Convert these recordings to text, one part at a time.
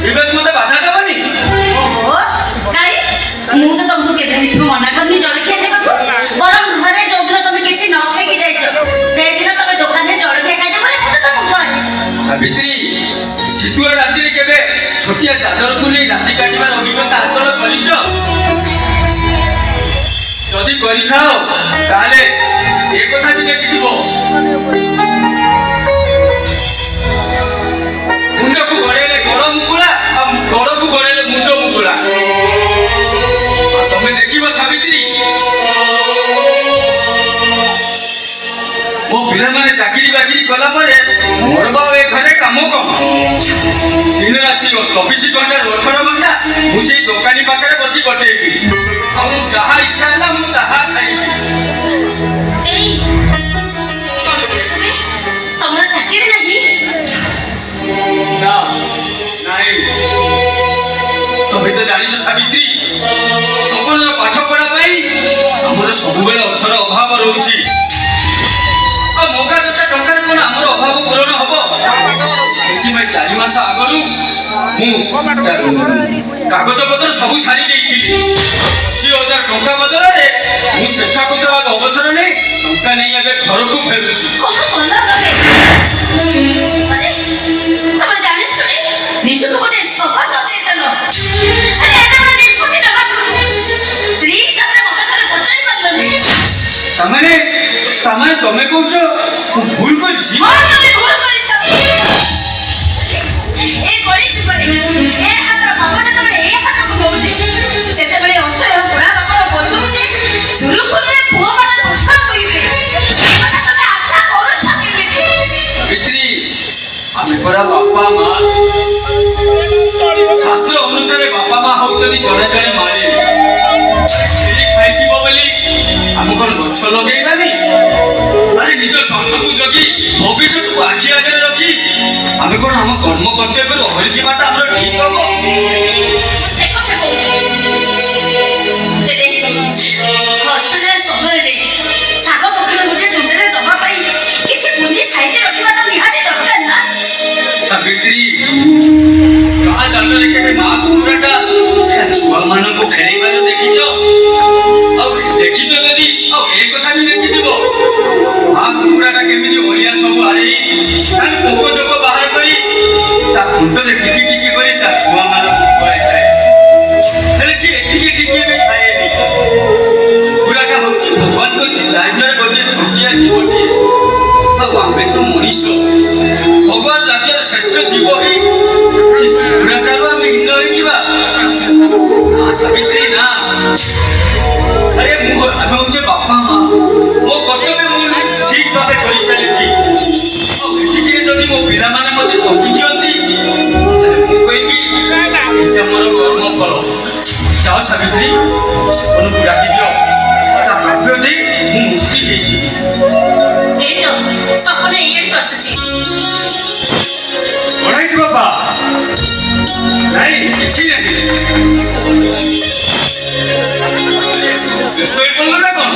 ଏବେ ମତେ ବାଧା ଦେବନି। ଓହୋ କାଇଁ ମୁଁ ତ ତମକୁ କେବେ ମନା କରିନି ଜଳଖିଆ ଖାଇବାକୁ। ବରଂ ଘରେ ଯୋଉଦିନ ତମେ କିଛି ନ ଖାଇକି ଯାଇଛ ସେଇଦିନ ତମେ ଦୋକାନରେ ଜଳଖିଆ ଖାଇଛ ବୋଲି ମୁଁ ତ ତମକୁ କହିନି। ସାବିତ୍ରୀ ଶୀତୁଆ ରାତିରେ କେବେ ଛୋଟିଆ ଚାଦରକୁ ନେଇ ରାତି କାଟିବାର ଅଭିଜ୍ଞତା ହାସଲ କରିଛ? ଯଦି କରିଥାଅ ତାହେଲେ ଏ କଥା ବି ଦେଖିଥିବ ମୁଣ୍ଡକୁ ଗଳେଇଲେ ଗଡ଼ ମୁକୁଳା ଆଉ ଗଡ଼କୁ ଗଳେଇଲେ ମୁଣ୍ଡ ମୁକୁଳା। ତମେ ଦେଖିବ ସାବିତ୍ରୀ ମୋ ପିଲାମାନେ ଚାକିରି ବାକିରି କଲା ପରେ ମୋର ବା ଏ ଘରେ କାମ କମ। ଦିନ ରାତି 24 ଘଣ୍ଟାରୁ 18 ଘଣ୍ଟା ମୁଁ ସେଇ ଦୋକାନୀ ପାଖରେ ବସି କଟେଇବି। ଆଉ ଯାହା ଇଚ୍ଛା ହେଲା ମୁଁ ତାହା ଖାଇବି। ତମର ଚାକିରି ନାହିଁ? ନା ନାହିଁ। ତମେ ତ ଜାଣିଛ ସାବିତ୍ରୀ ସପନର ପାଠ ପଢା ପାଇଁ ଆମର ସବୁବେଳେ ଅର୍ଥର ଅଭାବ ରହୁଛି। ଆଉ ମଗା ଯୋଟା ଟଙ୍କାରେ କଣ ଆମର ଅଭାବ ପୂରଣ ହବ? ସେଥିପାଇଁ 4 ମାସ ଆଗରୁ ମୁଁ କାଗଜପତ୍ର ସବୁ ସାରି ଦେଇଥିଲି। 80,000 ଟଙ୍କା ବଦଳରେ ମୁଁ ସ୍ୱେଚ୍ଛାକୃତ ଭାବେ ଅବସର ନେଇ ଟଙ୍କା ନେଇ ଏବେ ଘରକୁ ଫେରୁଛି। ତମେ ଜାଣି ଶୁଣି ନିଜକୁ ଗୋଟେ ସଭା ସଚେତନ ସ୍ତ୍ରୀ ହିସାବରେ ମତେ ଥରେ ପଚାରି ପାରିଲନି। ତାମାନେ ତମେ କହୁଛ ମୁଁ ଭୁଲ କରିଛି? ହଁ ତମେ ଭୁଲ କରିଛ। ଏ କଳି ଯୁଗରେ ଏ ହାତର ବାପା ଯେତେବେଳେ ଏ ହାତକୁ ଦଉଛି ସେତେବେଳେ ଅସହ୍ୟ ବୁଢା ବାପର ବୋଝକୁ ଯେ ସୁରୁଖୁରୁରେ ପୁଅ ମାନେ ବୋଝ କହିବେ ଏକଥା ତମେ ଆଶା କରୁଛ କେମିତି? ସାବିତ୍ରୀ ଆମେ ପରା ବାପା ମା। ଶାସ୍ତ୍ର ଅନୁସାରେ ବାପା ମା ହଉଛନ୍ତି ଜଣେ ଜଣେ ମାଳି। ଖାଇଯିବ ବୋଲି ଆମେ କଣ ଗଛ ଲଗେଇବାନି? ଆରେ ନିଜ ସ୍ୱାର୍ଥକୁ ଜଗି ଭବିଷ୍ୟତକୁ ଆଖି ଆଗରେ ରଖି ଆମେ କଣ ଆମ କର୍ମ କର୍ତ୍ତବ୍ୟରୁ ଓହରି ଯିବାଟା ଆମର ଠିକ ହବ? ଅସହାୟ ସମୟରେ ଶାଗ ପତ୍ର ଗୋଟେ ତୁଣ୍ଡରେ ଦବା ପାଇଁ କିଛି ପୁଞ୍ଜି ସାଇତି ରଖିବା ତ ନିହାତି ଦରକାର ନା? ସାବିତ୍ରୀ ଗାଁ ଦାଣ୍ଡରେ କେବେ ମା କୁକୁଡ଼ାଟା ଛୁଆମାନଙ୍କୁ ଖେଳିବାର ଦେଖିଛ? ଆଉ ଦେଖିଛ ଯଦି ଆଉ ଏ କଥା ବି ଦେଖିଥିବ ମା କୁକୁଡ଼ାଟା କେମିତି ଅଳିଆ ସବୁ ଆଡ଼େଇ ତାର ପୋକ ଜୋକ ବାହାର କରି ତା ଥଣ୍ଟରେ ଟିକି ଟିକି କରି ତା ଛୁଆମାନଙ୍କୁ ଖୁଆଇଥାଏ। ହେଲେ ସିଏ ଏତିକି ଟିକି ବି ଖାଏନି। କୁକୁଡ଼ାଟା ହଉଛି ଭଗବାନଙ୍କ ରାଜ୍ୟରେ ଗୋଟିଏ ଛୋଟିଆ ଜୀବଟିଏ। ଆଉ ଆମେ ତ ମଣିଷ ଭଗବାନ ରାଜ୍ୟର ଶ୍ରେଷ୍ଠ ଜୀବ ହେଇ ସେ କୁକୁଡ଼ାଟାରୁ ଆମେ ହୀନ ହେଇଯିବା? ନା ସାବିତ୍ରୀ ନା। ଆରେ ଆମେ ହଉଛେ ବାପା ମା। ମୋ କର୍ତ୍ତବ୍ୟ ମୁଁ ଠିକ ଭାବେ କରି ଚାଲିଛି। ଆଉ ଏତିକିରେ ଯଦି ମୋ ପିଲାମାନେ ମତେ ଠକି ଦିଅନ୍ତି ତାହେଲେ ମୁଁ କହିବି ଏଇଟା ମୋର କର୍ମ ଫଳ। ଯାଅ ସାବିତ୍ରୀ ସପନକୁ ଡାକିଦିଅ। ତା ପ୍ରାପ୍ୟ ଦେଇ ମୁଁ ମୁକ୍ତି ହେଇଯିବି। ଏଇ ତ ସପନ ଏଇଆଡକୁ ଆସୁଛି। କଣ ହେଇଛି ବାପା? ନାଇଁ କିଛି ନାହିଁ। ବ୍ୟସ୍ତ ହେଇପଡ଼ିଲ ନା କଣ?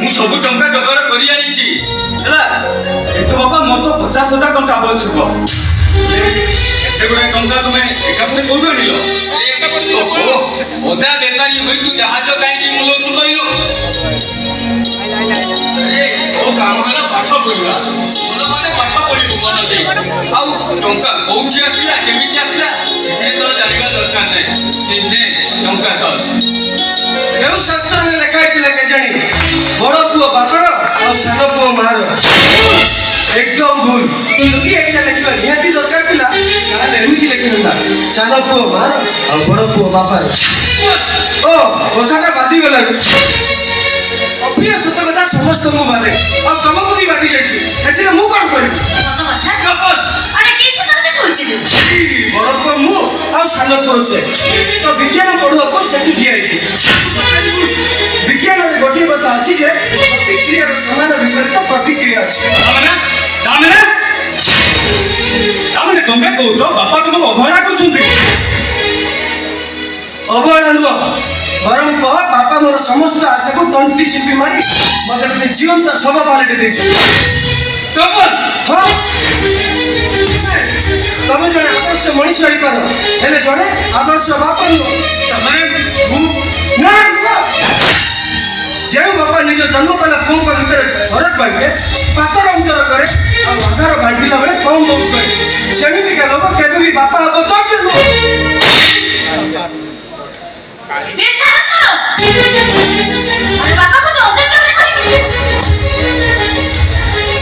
ମୁଁ ସବୁ ଟଙ୍କା ଯୋଗାଡ଼ କରି ଆଣିଛି ହେଲା। କିନ୍ତୁ ବାପା ମୋର ତ 50,000 ଟଙ୍କା ଆବଶ୍ୟକ। ଏତେ ଗୁଡ଼ାଏ ଟଙ୍କା ତମେ ଏକାଥରେ କୋଉଠୁ ଆଣିଲ? ଅଦା ବେପାରୀ ହୋଇ ତୁ ଜାହାଜ କାହିଁକି ମୁଲଉଛୁ କହିଲୁ? ତୋ କାମ ହେଲା ପାଠ ପଢିବା। ମାନେ ପାଠ ପଢିବୁ ମନ ଦେଇ। ଆଉ ଟଙ୍କା କୋଉଠି ଆସିଲା କେମିତି ଆସିଲା ଏ ତୋର ଜାଣିବା ଦରକାର ନାହିଁ। ଟଙ୍କା ତ କେଉଁ ଶାସ୍ତ୍ରରେ ଲେଖା ହେଇଥିଲା କେଜାଣି ବଡ଼ ପୁଅ ବାପର ଆଉ ସାନ ପୁଅ ମାର। ଏକଦମ ଭୁଲ। ଯଦି ଏଇଟା ଲେଖିବା ନିହାତି ଦରକାର ଥିଲା ତାହେଲେ ଏମିତି ଲେଖିନଥା ସାନ ପୁଅ ମାର ଆଉ ବଡ଼ ପୁଅ ବାପାର। ଓ କଥାଟା ବାଧିଗଲାଣି। ଅପ୍ରିୟ ସତ କଥା ସମସ୍ତଙ୍କୁ ବାଧେ ଆଉ ତମକୁ ବି ବାଧି ଯାଇଛି। ଏଥିରେ ମୁଁ କଣ କରିବି? ବଡ଼ ପୁଅ ମୁଁ ଆଉ ସାନ ପୁଅ ସେ। ତ ବିଜ୍ଞାନ ପଢୁଆକୁ ସେଠି ଠିଆ ହେଇଛି। ବିଜ୍ଞାନରେ ଗୋଟିଏ କଥା ଅଛି ଯେ ପ୍ରତିକ୍ରିୟାର ସମାନ ବିପରୀତ ପ୍ରତିକ୍ରିୟା ଅଛି। ତମେ କହୁଛ ବାପା ତମକୁ ଅବହେଳା କରୁଛନ୍ତି? ଅବହେଳା ନୁହଁ ବରଂ କହ ବାପା ମୋର ସମସ୍ତ ଆଶାକୁ ତଣ୍ଟି ଚିପି ମାରି ମତେ ଗୋଟେ ଜୀବନ୍ତ ଶବ ପାଲଟି ଦେଇଛନ୍ତି। ତପନ ହଁ ତମେ ଜଣେ ଆଦର୍ଶ ମଣିଷ ହେଇପାର ହେଲେ ଜଣେ ଆଦର୍ଶ ବାପ ନୁହଁ। ମାନେ ମୁଁ ନା ଯେଉଁ ବାପା ନିଜ ଜନ୍ମ କଲା ପୁଅଙ୍କ ଭିତରେ ଭରତ ବାଣ୍ଟେ ପାତର ଅନ୍ତର କରେ ଆଉ ଆଧାର ବାଣ୍ଟିଲା ବେଳେ କମ୍ କମ୍ କରେ ସେମିତିକା ଲୋକ କେବେ ବି ବାପା ହବ ଯୋଗ୍ୟ ନୁହଁ। ଏ ସାରା ଆରେ ବାପାକୁ ତ ଅଯୋଗ୍ୟରେ କରିବି।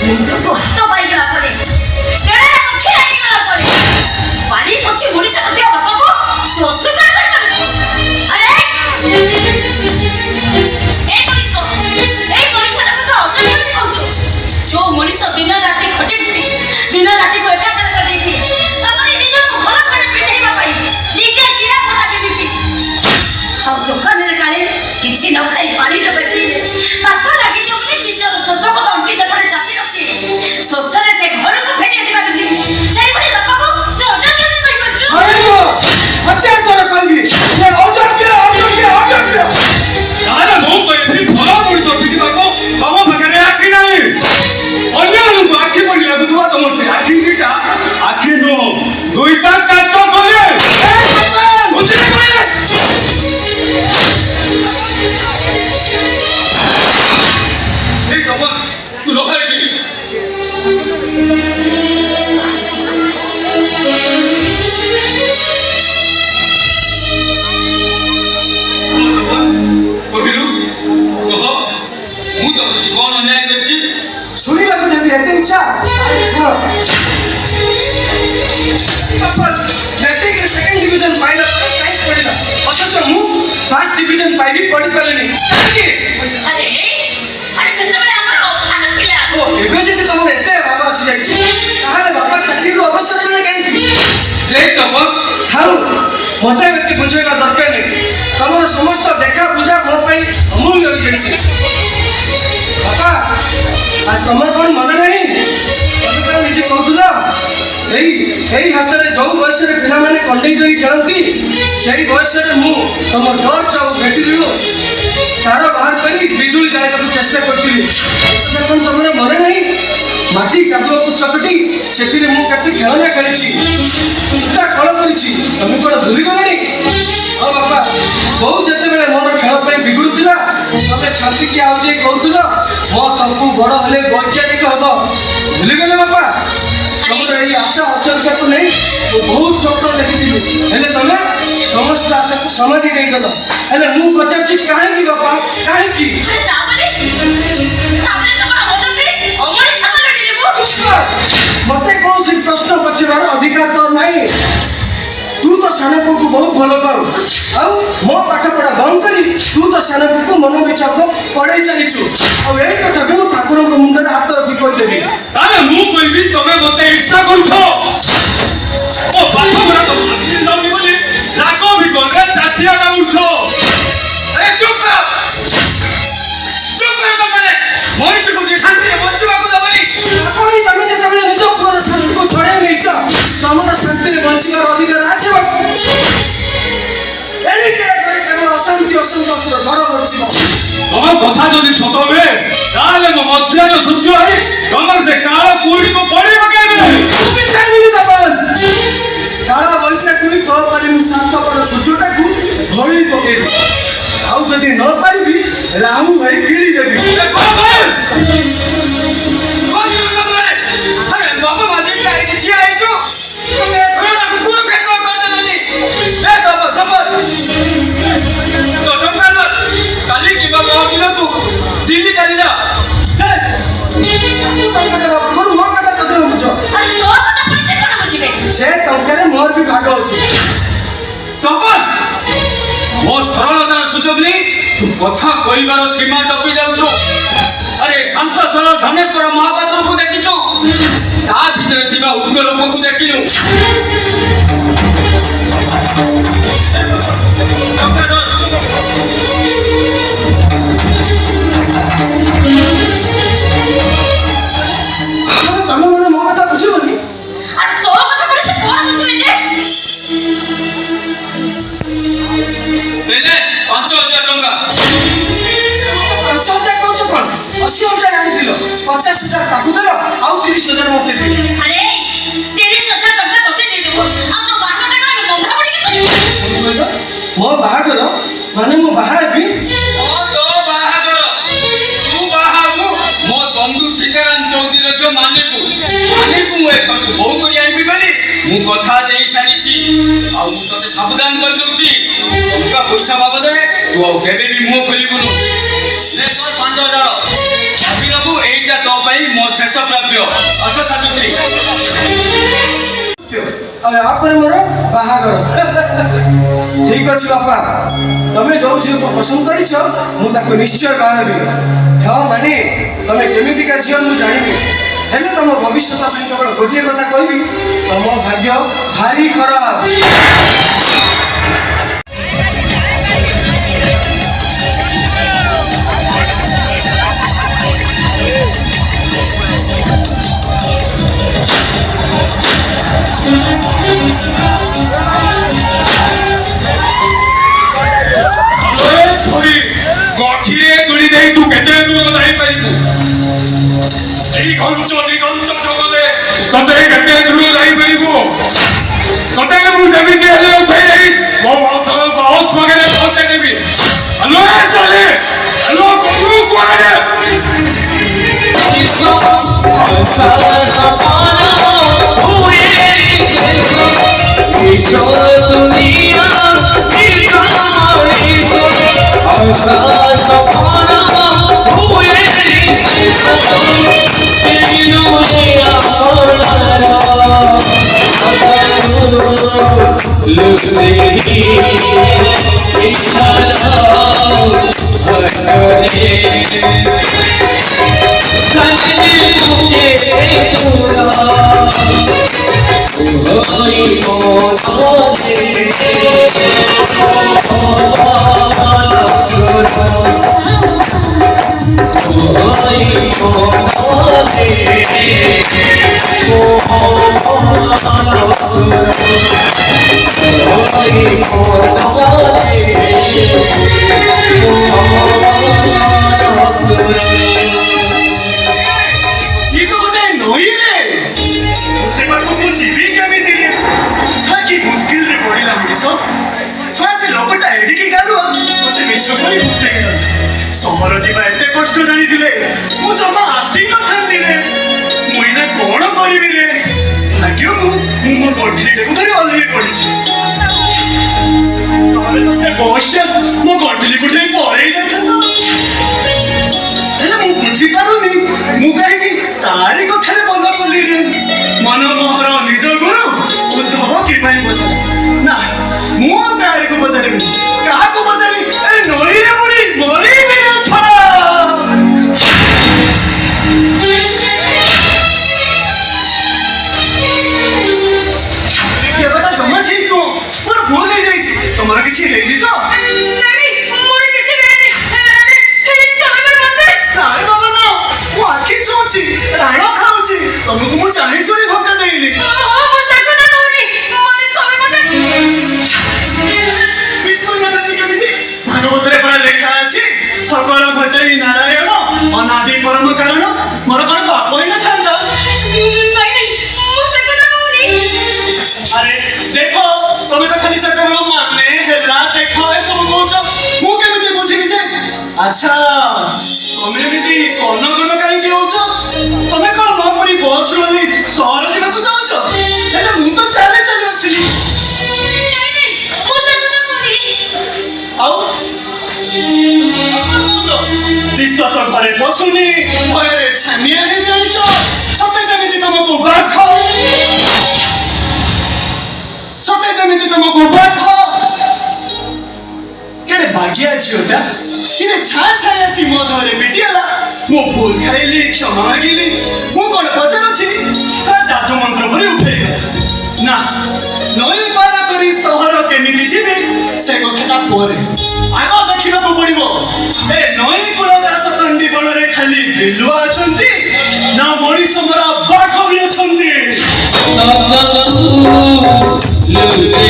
ମୁଣ୍ଡକୁ ହାତ ପାଇଗଲା ପରେ କେଡ଼େ ମୁଠି ଲାଗିଗଲା ପରେ ପାଣି ପଶି ମଣିଷ ନଥିବା ବାପାକୁ ତୁ ଅସ୍ୱୀକାର କରିପାରୁଛୁ। ଆରେ ଏଇ ମଣିଷଟାକୁ ତ ଅଯୋଗ୍ୟ ବୋଲି କହୁଛୁ। ଯୋଉ ମଣିଷ ଦିନ ରାତି ଖଟି ଖଟି ଦିନ ରାତିକୁ ଏକାକାର କରିଦେଇଛି ତାପରେ ନିଜକୁ ଭଲ ଖଣ୍ଡେ ପିନ୍ଧେଇବା ପାଇଁ ନିଜେ ଚିରା ଫଟା ପିନ୍ଧିଛି। ଆଉ ଦୋକାନରେ କାଳେ କିଛି ନ ଖାଇ ପାଣି ଟୋପେ ପିଇଲେ ପାଖ ଲାଗିଯିବ ବୋଲି ନିଜର ଶୋଷକୁ ତଣ୍ଟି ସେପଟେ ଚାପି ରଖି ଶୋଷରେ ସେ ଘରକୁ ଫେରି ଆସିପାରୁଛି। ସେଇଭଳି ବାପାକୁ ତୁ ଅଯୋଗ୍ୟ ବୋଲି କହିପାରୁଛୁ। ହଜାର ଥର କହିବି ସେ ଅଯୋଗ୍ୟ ଅଯୋଗ୍ୟ ଅଯୋଗ୍ୟ। ତାହେଲେ ମୁଁ କହିବି ଭଲ ମଣିଷ ଶିଖିବାକୁ ତମ ପାଖରେ ଆଖି ନାହିଁ। ଅନ୍ୟମାନଙ୍କୁ ଆଖି ପଡ଼ି ଲାଗୁଥିବା ତମ ସେ ଆଖି ଦିଟା ଆଖି ନୁହଁ ଦୁଇଟା କାଚ କଲେ ବୁଝିଲେ କଲେ। এই তপন তুই রোখা এটি କହିଲু କହ ମୁଁ ତ କଣ ଅନ୍ୟାୟ କରିଛି? ଶୁଣିବାକୁ ଯଦି ଏତେ ଇଚ୍ଛା ମ୍ୟାଟ୍ରିକରେ ସେକେଣ୍ଡ ଡିଭିଜନ ପାଇଲା ପରେ ସାଇନ୍ସ ପଢିଲା ଅଥଚ ମୁଁ ଫାର୍ଷ୍ଟ ଡିଭିଜନ ପାଇବି ପଢିପାରିଲିନି କାହିଁକି? ଆରେ ଆରେ ସେତେବେଳେ ଆମର ଅଭାବ ଥିଲା। ଓ ଏବେ ଯଦି ତମର ଏତେ ଭାବ ଆସିଯାଇଛି ତାହେଲେ ବାପା ଚାକିରିରୁ ଅବସର ନେଲେ କାହିଁକି? দেখ তপন ଥାଉ ମତେ ଏତେ ବୁଝେଇବା ଦରକାର ନାହିଁ। ତମର ସମସ୍ତ ଦେଖା ବୁଝା ମୋ ପାଇଁ ଅମୂଲ୍ୟ ହୋଇଯାଇଛି। ବାପା ଆଉ ତମର କ'ଣ ମନେ ନାହିଁ ତମେ କ'ଣ ନିଜେ କହୁଥିଲ ଏଇ ହାତରେ ଯୋଉ ବୟସରେ ପିଲାମାନେ କଣ୍ଢେଇ ଧରି ଖେଳନ୍ତି ସେଇ ବୟସରେ ମୁଁ ତମ ଟର୍ଚ୍ଚ ଆଉ ବ୍ୟାଟେରୀରୁ ତାର ବାହାର କରି ବିଜୁଳି ଜାଳିବାକୁ ଚେଷ୍ଟା କରିଥିଲି। କ'ଣ ତମର ମନେ ନାହିଁ? ମାଟି କାଦୁଅକୁ ଚକଟି ସେଥିରେ ମୁଁ କେତେ ଖେଳନା ଖେଳିଛି ସୂତା କଳ କରିଛି ତମେ କ'ଣ ଭୁଲିଗଲଣି? ହଁ ବାପା ବୋଉ ଯେତେବେଳେ ମୋର ଖେଳ ପାଇଁ ବିଗୁଡୁଥିଲା ତମେ ଛାତିକି ଆଉଜେଇ କହୁଥିଲ ମୋ ତମକୁ ବଡ଼ ହେଲେ ବୈଜ୍ଞାନିକ ହବ। ଭୁଲିଗଲେ ବାପା? ତମର ଏଇ ଆଶା ଅଚରିକାକୁ ନେଇ ମୁଁ ବହୁତ ସ୍ୱପ୍ନ ଦେଖିଥିଲି ହେଲେ ତମେ ସମସ୍ତ ଆଶାକୁ ସମାଧି ଦେଇଗଲ। ହେଲେ ମୁଁ ପଚାରୁଛି କାହିଁକି ବାପା କାହିଁକି? ମତେ କୌଣସି ପ୍ରଶ୍ନ ପଚାରିବାର ଅଧିକାର ତ ନାହିଁ। ତୁ ତ ସାନ ପୁଅକୁ ବହୁତ ଭଲ ପାଉ ଆଉ ମୋ ପାଠ ପଢା ବନ୍ଦ କରି ତୁ ତ ସାନ ପୁଅକୁ ମନ ବିଚାରକ ପଢେଇ ଚାଲିଛୁ ଆଉ ଏଇ କଥା ବି ମୁଁ ଠାକୁରଙ୍କ ମୁଣ୍ଡରେ ହାତ ରଖି କହିଦେବି। তাহলে ମୁଁ କହିବି ତମେ ମୋତେ ଇର୍ଷା କରୁଛ। ଓ ପାଠ ପଢା ତ ଆଖି ଯାଉନି ବୋଲି ରାଗ ବି କଲେ ତାଟିଆ କାମୁଛ। ଆରେ ଚୁପ୍ କର ତମେ ମଣିଷକୁ ଯେ ଶାନ୍ତିରେ ବଞ୍ଚିବାକୁ ଦେବନି। ଆପଣ ତମେ ଯେତେବେଳେ ନିଜ ପୁଅର ଶାନ୍ତିକୁ ଛଡେଇ ନେଇଛ ତମର ଶାନ୍ତିରେ ବଞ୍ଚିବାର ଅଧିକାର ଆସିବ। ଏଣିକି କେବଳ ଅଶାନ୍ତି ଅସନ୍ତୋଷର ଝଡ଼ ବର୍ଷିବ। ତମ କଥା ଯଦି ସତ ହୁଏ ତାହେଲେ ମୋ ମଧ୍ୟାହ୍ନ ସୂର୍ଯ୍ୟ ହୋଇ ତମର ସେ କାଳ କୁହୁଡ଼ିକୁ ପଡ଼ି ପକେଇବେ। କାଳ ବୈଶାଖୀ ତୋ ପାରିବି ସ୍ୱାର୍ଥପର ସୂର୍ଯ୍ୟଟାକୁ ଘୋଳି ପକେଇବି ଆଉ ଯଦି ନ ପାରିବି ରାହୁ ଭାଇ ଗିଳି ଦେବି। ଆରେ ବାବା ମାଝି ଆଣିକି ଠିଆ ହେଇଛୁ ତମେ ଘରଟାକୁ କୁରୁକ୍ଷେତ୍ର କରିଦେଲନି। ଏ ଦବ ସପର କାଲି କିମ୍ବା ପହରଦିନକୁ ଦିଲ୍ଲୀ ଚାଲିଯା। ସେ ଟଙ୍କାରେ ମୋର ବି ଭାଗ ଅଛି। ତପନ ମୋ ସରଳତାର ସୁଯୋଗ ନେଇ ତୁ କଥା କହିବାର ସୀମା ଟପି ଯାଉଛୁ। ଆରେ ଶାନ୍ତ ସରଳ ଧନେଶ୍ୱର ମହାପାତ୍ରକୁ ଦେଖିଛୁ ତା ଭିତରେ ଥିବା ଉଗ୍ର ଲୋକକୁ ଦେଖିନୁ। ତମେ ମାନେ ମୋ କଥା ବୁଝିବନି। ଦେଲେ 5,000 ଟଙ୍କା। 5,000 କହୁଛ କ'ଣ? 80,000 ଆଣିଥିଲ 50,000 ତାକୁ ଦେଲ ଆଉ हजार मत दे अरे 30,000 टका तोते दे देबो आ तो बाहाटा का बंधा पड़ी के मो बाहागर माने मो बाहा हेबी तो बाहागर तू बाहाबू मो बंधु सीताराम चौधरी जो मानिकू मु एखर बहु करी आइबी बोली मु कथा देई सारिछि आ मु तते सावधान कर दउछि उनका पैसा बाबद रे तू आ केबे भी मुंह खोलिबुनु ले तोर 5,000 भाभी बाबू एइटा तो पई मो शेष प्राप्य अस सावित्री और आप पर मोर बाहागर ठीक अछि बापा तमे जो झियो को पसंद करिछ मु ताको निश्चय बाहाबी ह माने तमे केमिति का झियो मु जानिबी हेले तम भविष्य ପାଇଁ କେବଳ गोटिए କଥା କହିବି ତମ ଭାଗ୍ୟ ଭାରି ଖରାପ গঠিরে দড়ি দেই তু কেতে দূর যাই পাইবু এই ঘঞ্চ নিগঞ্চ জগলে কতে কেতে দূর যাই পাইবু কতে মু যেমিতি হেলে উঠাই দেই মো ভাউথর বাউস মগেরে পৌঁছে দেবি হ্যালো চলে হ্যালো কোনু কোয়ারে सहर जीवा एते कष्ट जानी थिले मु जमा आसी न थांती रे मुइना कोन करिवि रे भाग्य को मु मो गठरी देखु धरि अलि पड़ी छी अरे से गोष्ट मो गठरी को ठेई पड़े हेले मु बुझी पारुनी मु काहे कि तारी कथारे बोला बोली रे मन मोहर निज गुरु उद्धव कि पई बोल ना मु तारी को बजारे कहा को बजारी ए नई रे बुढ़ी मरी मेरे सारा ये बता जमा ठीक को पर भूल नहीं जाई छी तुम्हारा किछि हेली तो नहीं मोर किछि नहीं हेले तमे मते अरे बाबा ना वो आखी सोची राणो खाउची तुमको मु चाहे सुनी धोखा देइली ओ मो साको ना नौनी माने तमे मते विष्णु मदति केमिति भागवतरे पर लेखा अछि सकल घटई नारायण अनादि परम कारण मोर कोन बाप होई न थांदा नहीं मो साको ना नौनी अरे देखो तमे तो खाली सते बेलो माने हेला देखो ए सब कोच मु केमिति बुझिबि जे अच्छा तमे एमिति कोन कोन काई के होछ तमे कोन मो परी बस रोली सहर जीवा को जाउछ हेले मु तो चाले चाले आसिली नहीं मो साको ना नौनी आउ विश्वास घरे बसुनी भୟରେ छानिया हे जाइछ सते जेमिति तुमको बाख सते जेमिति तुमको बाख केडे भाग्य छियोटा किने छा छाया सी मो धरे पिटियाला मो भूल खाइली क्षमा मागिली मु कोन पचरछि सा जादू मंत्र परि उठे गला ना नई पार करी सहर केमिति जिबे से कथाटा परे आगो देखिबाकू पड़िबो ए नई कुलदास तंडी बणरे खाली बिलुआ अछंती ना मणिष मरा बाघ भी अछंती लुचे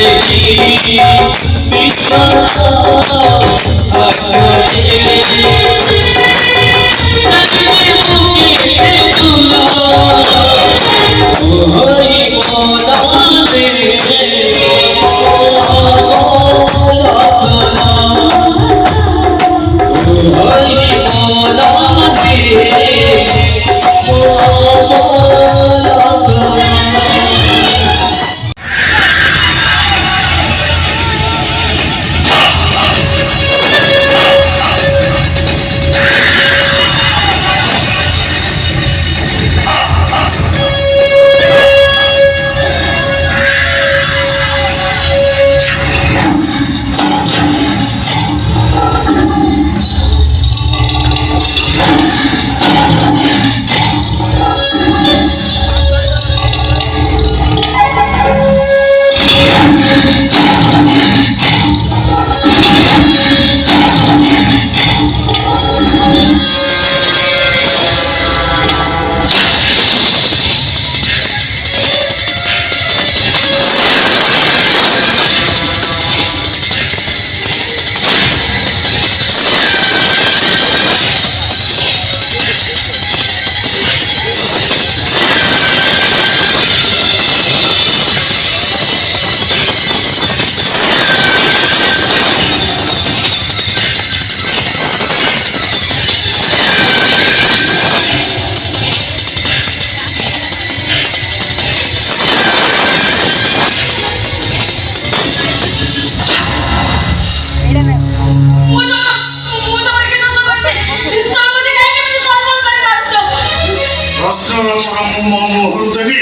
ମୋହରୁ ଦେବି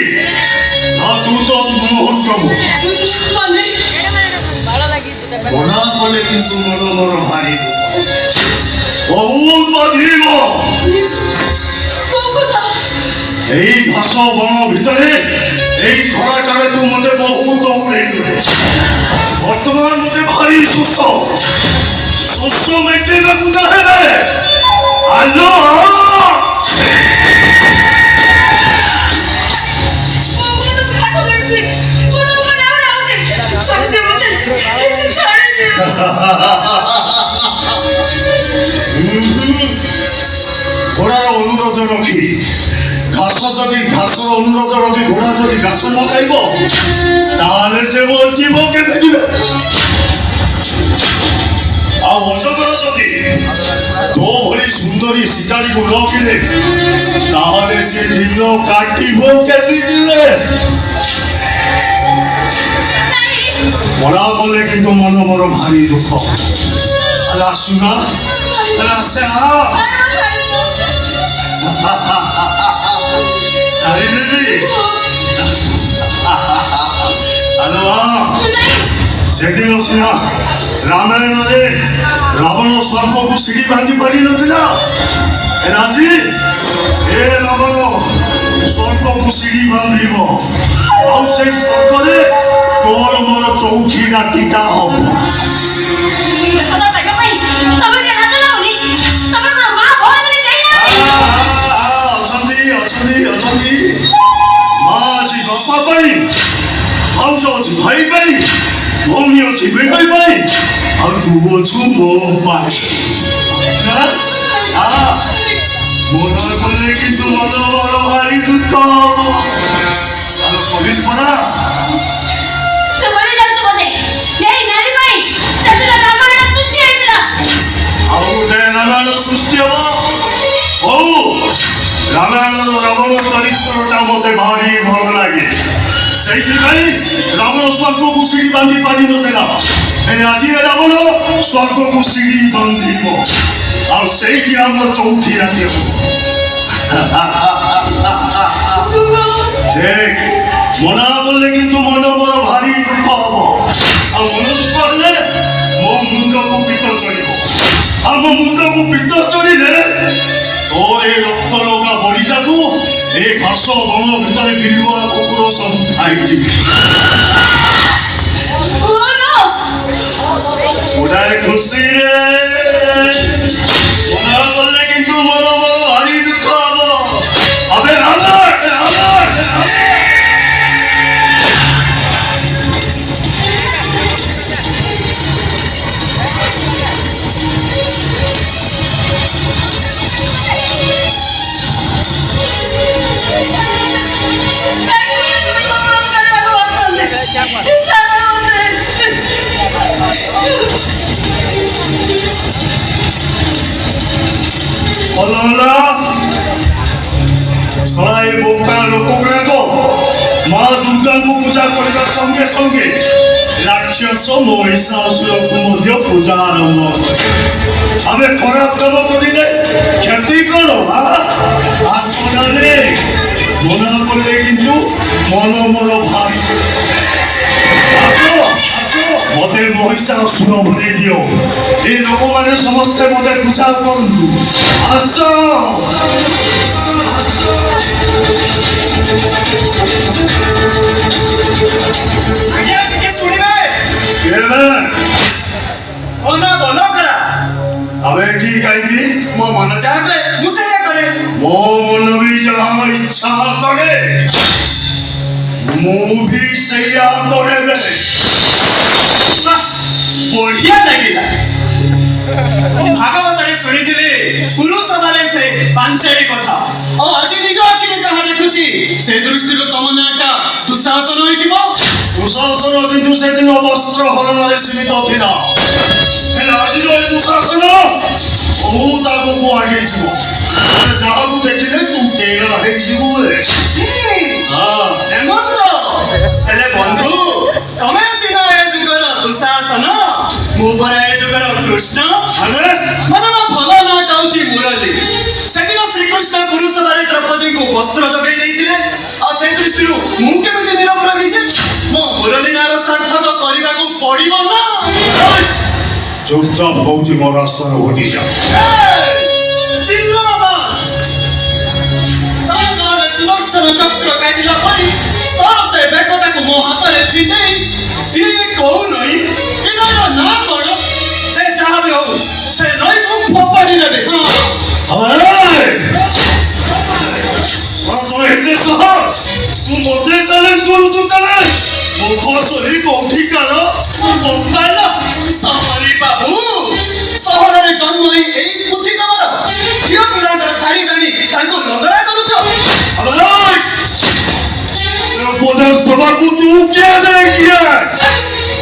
ନା ତୁ ତ ମୋହରୁ ଦବୁ ମନା କଲେ କିନ୍ତୁ ମନ ମୋର ଭାରି ବହୁତ ବାଧିବ ଏଇ ଘାସ ବଣ ଭିତରେ ଏଇ ଖରାଟାରେ ତୁ ମତେ ବହୁତ ଉଡେଇଲୁ ବର୍ତ୍ତମାନ ମତେ ଭାରି ଶୋଷ ମେଟେଇବାକୁ ଚାହେଁ ଆଲୋ ঘোড়ার অনুরোধ রক্ষি ঘাসর অনুরোধ রক্ষি ঘোড়া যদি ঘাস ন খাইব তাহলে সে বঞ্চিব কেটে দিবে ଆଉ ଅଜଗର ଯଦି ତୋ ଭଳି ସୁନ୍ଦରୀ ଶିକାରୀକୁ ନ କିଣେ ତାହେଲେ ସେ ଦିନ କାଟିବ କେମିତିରେ মরা বলে কিন্তু মন মোর ভারী দুঃখ আসুনা আসে সেদিন সিনা রামায়ণরে রাবণ স্বর্গକୁ ସିଡ଼ି ବାନ୍ଧି ପାରିନଥିଲା ଆଜି ଏ ରାବଣ ସ୍ୱର୍ଗକୁ ସିଡ଼ି ବାନ୍ଧିବ ଆଉ ସେଇ ସ୍ୱର୍ଗରେ ତୋର ମୋର ଚୌକି ରାତିଟା ହବ ଅଛନ୍ତି ମା ଅଛି ବାପା ପାଇଁ ଭାଉଜ ଅଛି ଭାଇ ପାଇଁ ଭଉଣୀ ଅଛି ଭାଇ ପାଇଁ ଆଉ ତୁ ଅଛୁ ମୋ ପାଇଁ ମନ କଲେ କିନ୍ତୁ ମନ ମୋର ଭାରି ଦୁଃଖ ଆଉ ପଡ଼ିଛି ପରା ଆଉ ଗୋଟେ ରାମାୟଣ ସୃଷ୍ଟି ହବ ହଉ ରାମାୟଣର ରାବଣ ଚରିତ୍ରଟା ମତେ ଭାରି ଭଲ ଲାଗେ ସେଇଥିପାଇଁ ରାବଣ ସ୍ୱର୍ଗକୁ ସିଡ଼ି ବାନ୍ଧି ପାରିନଥିଲା ହେଲେ ଆଜି ରାବଣ ସ୍ୱର୍ଗକୁ ସିଡ଼ି ବାନ୍ଧିବ ଆଉ ସେଇଠି ଆମର ଚୌଠି ରାତି ହବ ଦେଖ ମନା କଲେ କିନ୍ତୁ ମନ ମୋର ଭାରି ଦୁଃଖ ହବ ଆଉ ମନ ଦୁଃଖ ହେଲେ ମୋ ମୁଣ୍ଡକୁ ପିତ ଚଢ଼ିବ ଆଉ ମୋ ମୁଣ୍ଡକୁ ପିତ ଚଢ଼ିଲେ তোর এই রক্ত লগা বড়িটাকু এই ঘাস বন ভিতরে বিলুয়া কুকুর সব খাইছি ওটারে খুশি রে মনে করলে কিন্তু মন বড় ভারী দুঃখ হব হবে ଭଲ ହେଲା ଶଳାଏ ବୋକା ଲୋକ ଗୁଡ଼ାକ ମା ଦୁର୍ଗାଙ୍କୁ ପୂଜା କରିବା ସଙ୍ଗେ ସଙ୍ଗେ ରାକ୍ଷସ ମହିଷାସୁରକୁ ମଧ୍ୟ ପୂଜା ଆରମ୍ଭ କରେ ଆମେ ଖରାପ କାମ କରିଲେ କ୍ଷତି କ'ଣ ଆସନାରେ ମନା କଲେ କିନ୍ତୁ ମନ ମୋର ଭାରି ଆସ ମତେ ମହିଷାସୁର ବନେଇ ଦିଅ ଏ ଲୋକମାନେ ସମସ୍ତେ ମତେ ପୂଜା କରନ୍ତୁ ଆସ ଆଜ୍ଞା ଟିକେ ଶୁଣିବେ ମନା ମନ କରା ଆମେ ଏଠି କାହିଁକି ମୋ ମନ ଯାହା କରେ ମୁଁ ସେଇଆ କରେ ମୋ ମନ ବି ଯାହା ଇଚ୍ଛା କରେ ମୁଁ ବି ସେଇଆ କରେ ବଢିଆ ଲାଗିଲା ଭାଗବତରେ ଶୁଣିଥିଲି ପୁରୁଷ ମାନେ ସେ ପାଞ୍ଚାଳି କଥା ଆଉ ଆଜି ନିଜ ଆଖିରେ ଯାହା ଦେଖୁଛି ସେ ଦୃଷ୍ଟିରୁ ତମ ନାଁଟା ଦୁଃଶାସନ ହୋଇଥିବ ଦୁଶାସନ କିନ୍ତୁ ସେଦିନ ବସ୍ତ୍ର ହରଣରେ ସୀମିତ ଥିଲା ହେଲେ ଆଜିର ଏ ଦୁଶାସନ ବହୁତ ଆଗକୁ ଆଗେଇଯିବ ଯାହାକୁ ଦେଖିଲେ ତୁ ଟେରା ହେଇଯିବୁ ହେମନ୍ତ ହେଲେ ବନ୍ଧୁ ତମେ ସିନା ଏ ଯୁଗର ଦୁଃଶାସନ ମୁଁ ପରା ଏ ଯୁଗର କୃଷ୍ଣ ମାନେ ମୋ ଭଲ ନାଁଟା ହଉଛି ମୁରଲୀ ସେଦିନ ଶ୍ରୀକୃଷ୍ଣ ପୁରୁଷ ଭାରି ଦ୍ରୌପଦୀଙ୍କୁ ବସ୍ତ୍ର ଯୋଗାଇ ଦେଇଥିଲେ ଆଉ ସେଇ ଦୃଷ୍ଟିରୁ ମୁଁ କେମିତି ନିରବ ରହିବି ଯେ ମୋ ମୁରଲୀ ନାଁର ସାର୍ଥକ କରିବାକୁ ପଡ଼ିବ ନା ଚୁପଚାପ କହୁଛି ମୋ ରାସ୍ତାରୁ ହଟିଯା ସୁଦର୍ଶନ ଚକ୍ର କାଟିଲା ପରି ତୋର ସେ ବେକଟାକୁ ମୋ ହାତରେ ଛିଣ୍ଡେଇ ଇଏ କହୁନଇ ଏହାର ନାଁ କଣ ସେ ଯାହା ବି ହଉ ସେ ନଈକୁ ଫୋପାଡ଼ି ଦେବେ ତୋର ଏତେ ସାହସ ତୁ ମତେ ଚ୍ୟାଲେଞ୍ଜ କରୁଛୁ ଚ୍ୟାଲେଞ୍ଜ ମୋ ଫସଲି କୋଉଠିକାର ବୋପାଲ ସହରୀ ବାବୁ ସହରରେ ଜନ୍ମ ହୋଇ ଏଇ ବୁଦ୍ଧି ତମର ଝିଅ ପିଲାଙ୍କର ଶାଢ଼ୀ ଟାଣି ତାଙ୍କୁ ଲଙ୍ଗଳା କରୁଛ ଉପଦେଶ ଦେବାକୁ ତୁ କିଏ ଦେଖିଏ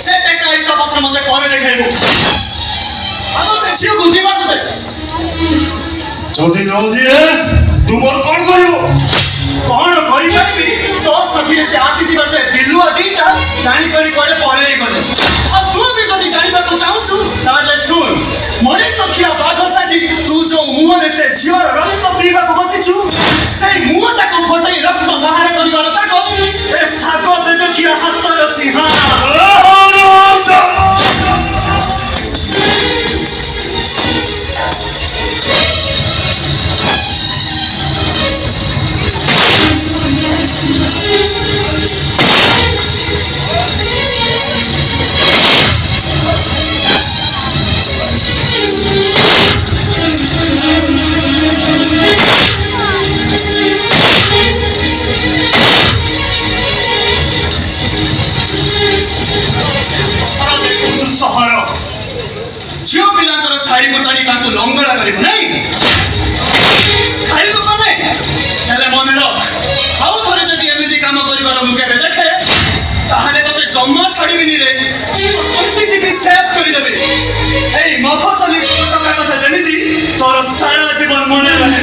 ସେ ଟେକାଳିତ ପତ୍ର ମତେ ପରେ ଦେଖେଇବୁ ଆମ ସେ ଝିଅକୁ ଯିବାକୁ ଦେ ଯଦି ନ ଦିଏ ତୁ ମୋର କଣ କରିବୁ କଣ କରିପାରିବି ତୋ ସାଥିରେ ସେ ଆସିଥିବା ସେ ବିଲୁଆ ଦିଟା ଜାଣିକରି କୁଆଡ଼େ ପଳେଇ ଗଲେ ଆଉ ତୁ ବି ଯଦି ଜାଣିବାକୁ ଚାହୁଁଛୁ ତାହେଲେ ଶୁଣ ମଣିଷ ଖିଆ ବାଘ ସାଜି ତୁ ଯୋଉ ମୁହଁରେ ସେ ଝିଅର ରକ୍ତ ପିଇବାକୁ ବସିଛୁ ସେଇ ମୁହଁଟାକୁ ଫଟେଇ ରକ୍ତ ବାହାର କରିବାର ତାକ ଏ ଶାଗ ତେଜକିଆ ହାତରେ ଅଛି ଝିଅ ପିଲାଙ୍କର ଶାଢ଼ୀକୁ ଟାଣି ତାଙ୍କୁ ଲଙ୍ଗଳା କରିବୁ ନାଇଁ ଖାଇବୁ କମେ ହେଲେ ମନେ ରଖ ଆଉ ଥରେ ଯଦି ଏମିତି କାମ କରିବାର ମୁଁ କେବେ ଦେଖେ ତାହେଲେ ତତେ ଜମା ଛାଡ଼ିବିନି ରେ ଅନ୍ତି ଯିବି ସେଭ୍ କରିଦେବି ଏଇ ମଫସଲି ଟଙ୍କା କଥା ଯେମିତି ତୋର ସାରା ଜୀବନ ମନେ ରହେ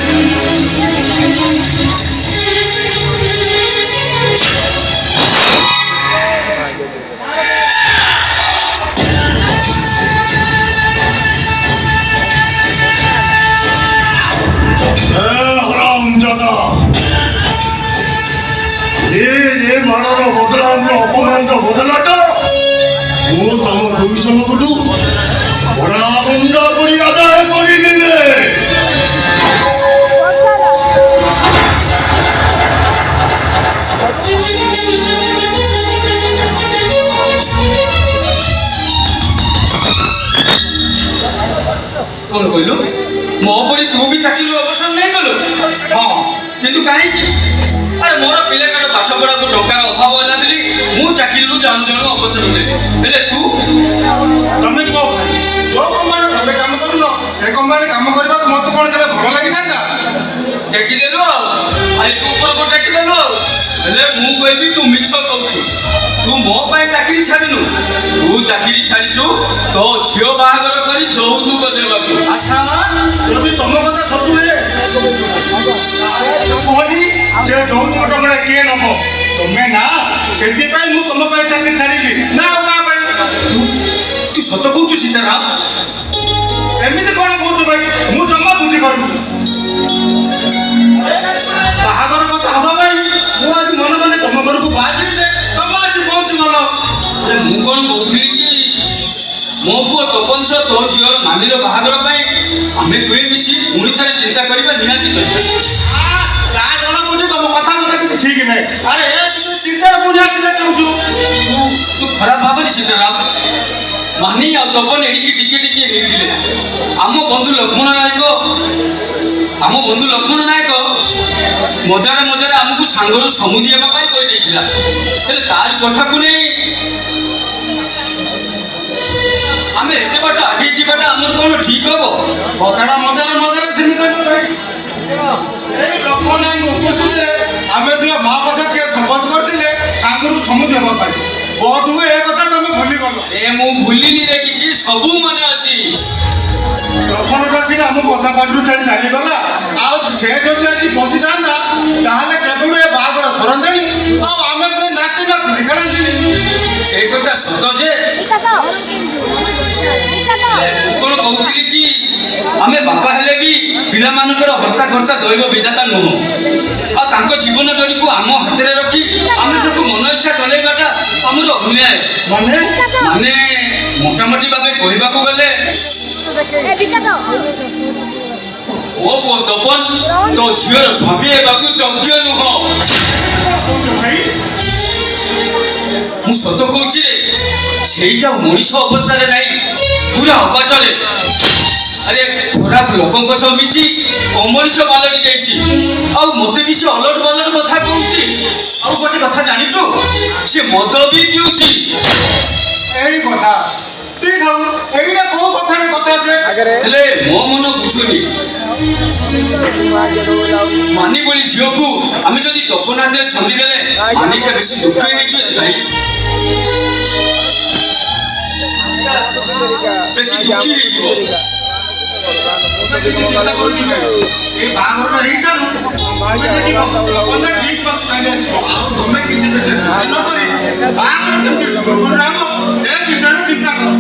ମାଡ଼ର ବଦନାମର ଅପମାନର ବଦଳାଟା ମୁଁ ତମ ଦୁଇ ଜଣଙ୍କଠୁ ବଡ଼ା ଗୁଣ୍ଡା କରି ଆଦାୟ କରିନେବେ କଣ କହିଲୁ ମୋ ପରି ତୁ ବି ଚାକିରିରୁ ଅବସର ନେଇଗଲୁ ହଁ କିନ୍ତୁ କାହିଁକି ଆରେ ମୋର ପିଲାଟାର ପାଠ ପଢାକୁ ଟଙ୍କାର ଅଭାବ ହେଲା ବୋଲି ମୁଁ ଚାକିରିରୁ ଜାଣୁ ଜାଣୁ ଅବସର ନେଲି ହେଲେ ତୁ ତମେ କୁହ ଯୋଉ କମ୍ପାନୀ ତମେ କାମ କରୁନ ସେ କମ୍ପାନୀ କାମ କରିବାକୁ ମତେ କଣ କେବେ ଭଲ ଲାଗିଥାନ୍ତା ଟେକିଦେଲୁ ଆଉ ଆଜି ତୁ ଉପରକୁ ଟେକିଦେଲୁ ଆଉ ହେଲେ ମୁଁ କହିବି ତୁ ମିଛ କହୁଛୁ ତୁ ମୋ ପାଇଁ ଚାକିରି ଛାଡ଼ିନୁ ତୁ ଚାକିରି ଛାଡ଼ିଛୁ ତୋ ଝିଅ ବାହାଘର କରି ଯୌତୁକ ଦେବାକୁ ଆଚ୍ଛା ଯଦି ତମ କଥା ସତ ହୁଏ ସେ ଯୌତୁକ ଟଙ୍କା କିଏ ନବ? ତମେ ନା, ସେଥିପାଇଁ ମୁଁ ତମ ପାଇଁ ଚାକିରି ଛାଡ଼ିଲି ନା ଆଉ କାହା ପାଇଁ? ତୁ ସତ କହୁଛୁ ସୀତାରାମ? ଏମିତି କଣ କହୁଛୁ ଭାଇ? ମୁଁ ଜମା ବୁଝିପାରୁନି। ବାହାଘର କଥା ହବା ପାଇଁ ମୁଁ ଆଜି ମନେ ମନେ ତମ ଘରକୁ ବାହାରିଲି ଯେ ତମେ ଆସି ପହଞ୍ଚିଗଲ। ମୁଁ କଣ କହୁଥିଲି କି ମୋ ପୁଅ ତପନ ସହ ତୋ ଝିଅର ମାନିର ବାହାଘର ପାଇଁ ଆମେ ଦୁହେଁ ମିଶି ପୁଣି ଥରେ ଚିନ୍ତା କରିବା ନିହାତି କରିବା। ଯାହା ଜଣା ପଡୁଛି ତମ କଥା ମତେ କିଛି ଠିକ ନାହିଁ। ଆରେ ଚିନ୍ତାରେ ପୁଣି ଆସିଲେ କେଉଁଠୁ? ତୁ ଖରାପ ଭାବନି ସୀତାରାମ। ମାନି ଆଉ ତପନ ଏଣିକି ଟିକେ ଟିକେ ହେଇଥିଲେ। ଆମ ବନ୍ଧୁ ଲକ୍ଷ୍ମଣ ନାୟକ ମଜାରେ ମଜାରେ ଆମକୁ ସାଙ୍ଗରୁ ସମୁଦି ହେବା ପାଇଁ କହିଦେଇଥିଲା। ହେଲେ ତାରି କଥାକୁ ନେଇ ଆମେ ଏତେ ବାଟ ଆଗେଇ ଯିବାଟା ଆମର କଣ ଠିକ ହବ? କଥାଟା ମଜାରେ ସୀମିତ ନୁହେଁ। ଏଇ ଲକ୍ଷ୍ମଣ ନାୟକ ଉପସ୍ଥିତିରେ ଆମେ ଦୁଇ ମହାପ୍ରସାଦ କେ ଶପଥ କରିଥିଲେ ସାଙ୍ଗରୁ ସମୁଦି ହେବା ପାଇଁ। ବହୁତ ହୁଏ ଏ କଥା ତମେ ଭୁଲିଗଲ। ମୁଁ ଭୁଲିନି ରେ, କିଛି ସବୁ ମନେ ଅଛି। ଲକ୍ଷ୍ମଣଟା ସିନା ଆମକୁ ଅଧା ବାଟରୁ ଛାଡ଼ି ଚାଲିଗଲା। ଆଉ ସେ ଯଦି ଆଜି ବଞ୍ଚିଥାନ୍ତା ତାହେଲେ କେବଳ ଏ ବାହାଘର ସରନ୍ତାଣି ଆଉ ଆମେ ତ ନାତି ନା ପିଲି ଖେଳନ୍ତିନି। ସେଇ କଥା ସତ ଯେ କଣ କହୁଥିଲି କି ଆମେ ବାପା ହେଲେ ବି ପିଲାମାନଙ୍କର ହର୍ତ୍ତା କର୍ତ୍ତା ଦୈବ ବିଧାତା ନୁହଁ। ଆଉ ତାଙ୍କ ଜୀବନ ଦଳିକୁ ଆମ ହାତରେ ରଖି ଆମେ ତାକୁ ମନ ଇଚ୍ଛା ଚଲେଇବାଟା ଆମର ଅନ୍ୟାୟ। ମାନେ ମୋଟାମୋଟି ଭାବେ କହିବାକୁ ଗଲେ ଓ ପୁଅ ତପନ ତୋ ଝିଅର ସ୍ୱାମୀ ହେବାକୁ ଯୋଗ୍ୟ ନୁହଁ। ମୁଁ ସତ କହୁଛି ରେ, ସେଇଟା ମଣିଷ ଅବସ୍ଥାରେ ନାହିଁ, ପୁରା ଅବାଟରେ। ଆରେ ଖରାପ ଲୋକଙ୍କ ସହ ମିଶି ଅମଣିଷ ପାଲଟି ଯାଇଛି। ଆଉ ମତେ ବି ସେ ଅଲଟ ପାଲଟ କଥା କହୁଛି। ଆଉ ଗୋଟେ କଥା ଜାଣିଛୁ, ସେ ମଦ ବି ପିଉଛି। ଏଇ କଥା ଏଇଟା କୋଉ କଥାରେ କଥା ଯେ? ହେଲେ ମୋ ମନ ବୁଝୁନି। ମାନି ବୋଲି ଝିଅକୁ ଆମେ ଯଦି ତପନ ହାତରେ ଛନ୍ଦି ଦେଲେ ମାନିକା ବେଶୀ ଦୁଃଖ ହେଇଯିବ ଭାଇ, ବେଶୀ ଦୁଃଖୀ ହେଇଯିବ। ଚିନ୍ତା କରୁନି ଏଇ ବାହାଘରଟା ହେଇସାରୁ ତମେ ଦେଖିବ ତମେ ଠିକ ଆସିବ। ଆଉ ତମେ କିଛି ନ କରି ବାହାଘର କେମିତି ସୁରୁଖୁରୁରେ ହବ ଏ ବିଷୟରେ ଚିନ୍ତା କର।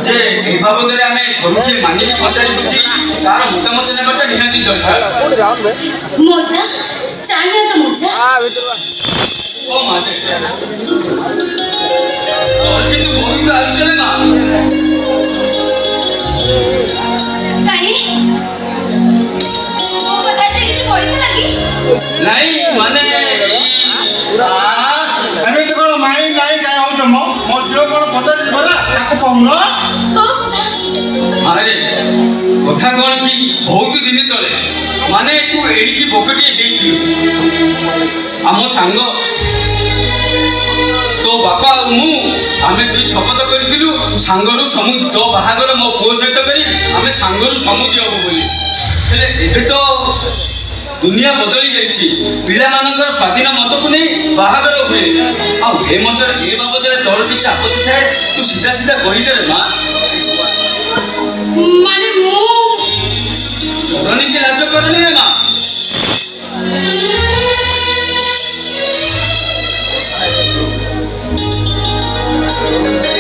ଯେ ଏ ବାବଦରେ ଆମେ ଥରୁଟିଏ ମାନିକି ପଚାରି ବୁଝି ତାର ମତାମତ ନେବାଟା ନିହାତି ଦରକାର। ମଉସା ଚାହିଁବେ ତ ମଉସା? ଓ ମାତେ ତୋର କିନ୍ତୁ ବହୁତ ଆୟୁଷରେ ମା। କାହିଁ ମୋ କଥାରେ କିଛି ପଡ଼ିଥିଲା କି? ନାଇଁ ମାନେ ଏମିତି କଣ ମାଇଁ ନାଇଁ କାଇଁ ହଉଛ ମୋ ଝିଅ କଣ ପଚାରି ଯିବ ନା ତାକୁ କହୁନ। କୋଉ କଥା? ଆରେ କଥା କଣ କି ବହୁତ ଦିନ ତଳେ ମାନେ ତୁ ଏଣିକି ବୋକଟିଏ ହେଇଥିଲୁ। ଆମ ସାଙ୍ଗ ତୋ ବାପା ଆଉ ମୁଁ ଆମେ ଦୁଇ ଶପଥ କରିଥିଲୁ ସାଙ୍ଗରୁ ସମୁଦି, ତୋ ବାହାଘର ମୋ ପୁଅ ସହିତ କରି ଆମେ ସାଙ୍ଗରୁ ସମୁଦି ହବୁ ବୋଲି। ହେଲେ ଏବେ ତ ଦୁନିଆ ବଦଳି ଯାଇଛି। ପିଲାମାନଙ୍କର ସ୍ୱାଧୀନ ମତକୁ ନେଇ ବାହାଘର ହୁଏ। ଆଉ ଏ ବାବଦରେ ତୋର କିଛି ଆପତ୍ତି ଥାଏ ତୁ ସିଧା ସିଧା କହିଦେରେ ମା। ମାନେ ମୁଁ ଧନିକି ଲାଜ କରନି ରେ ମା।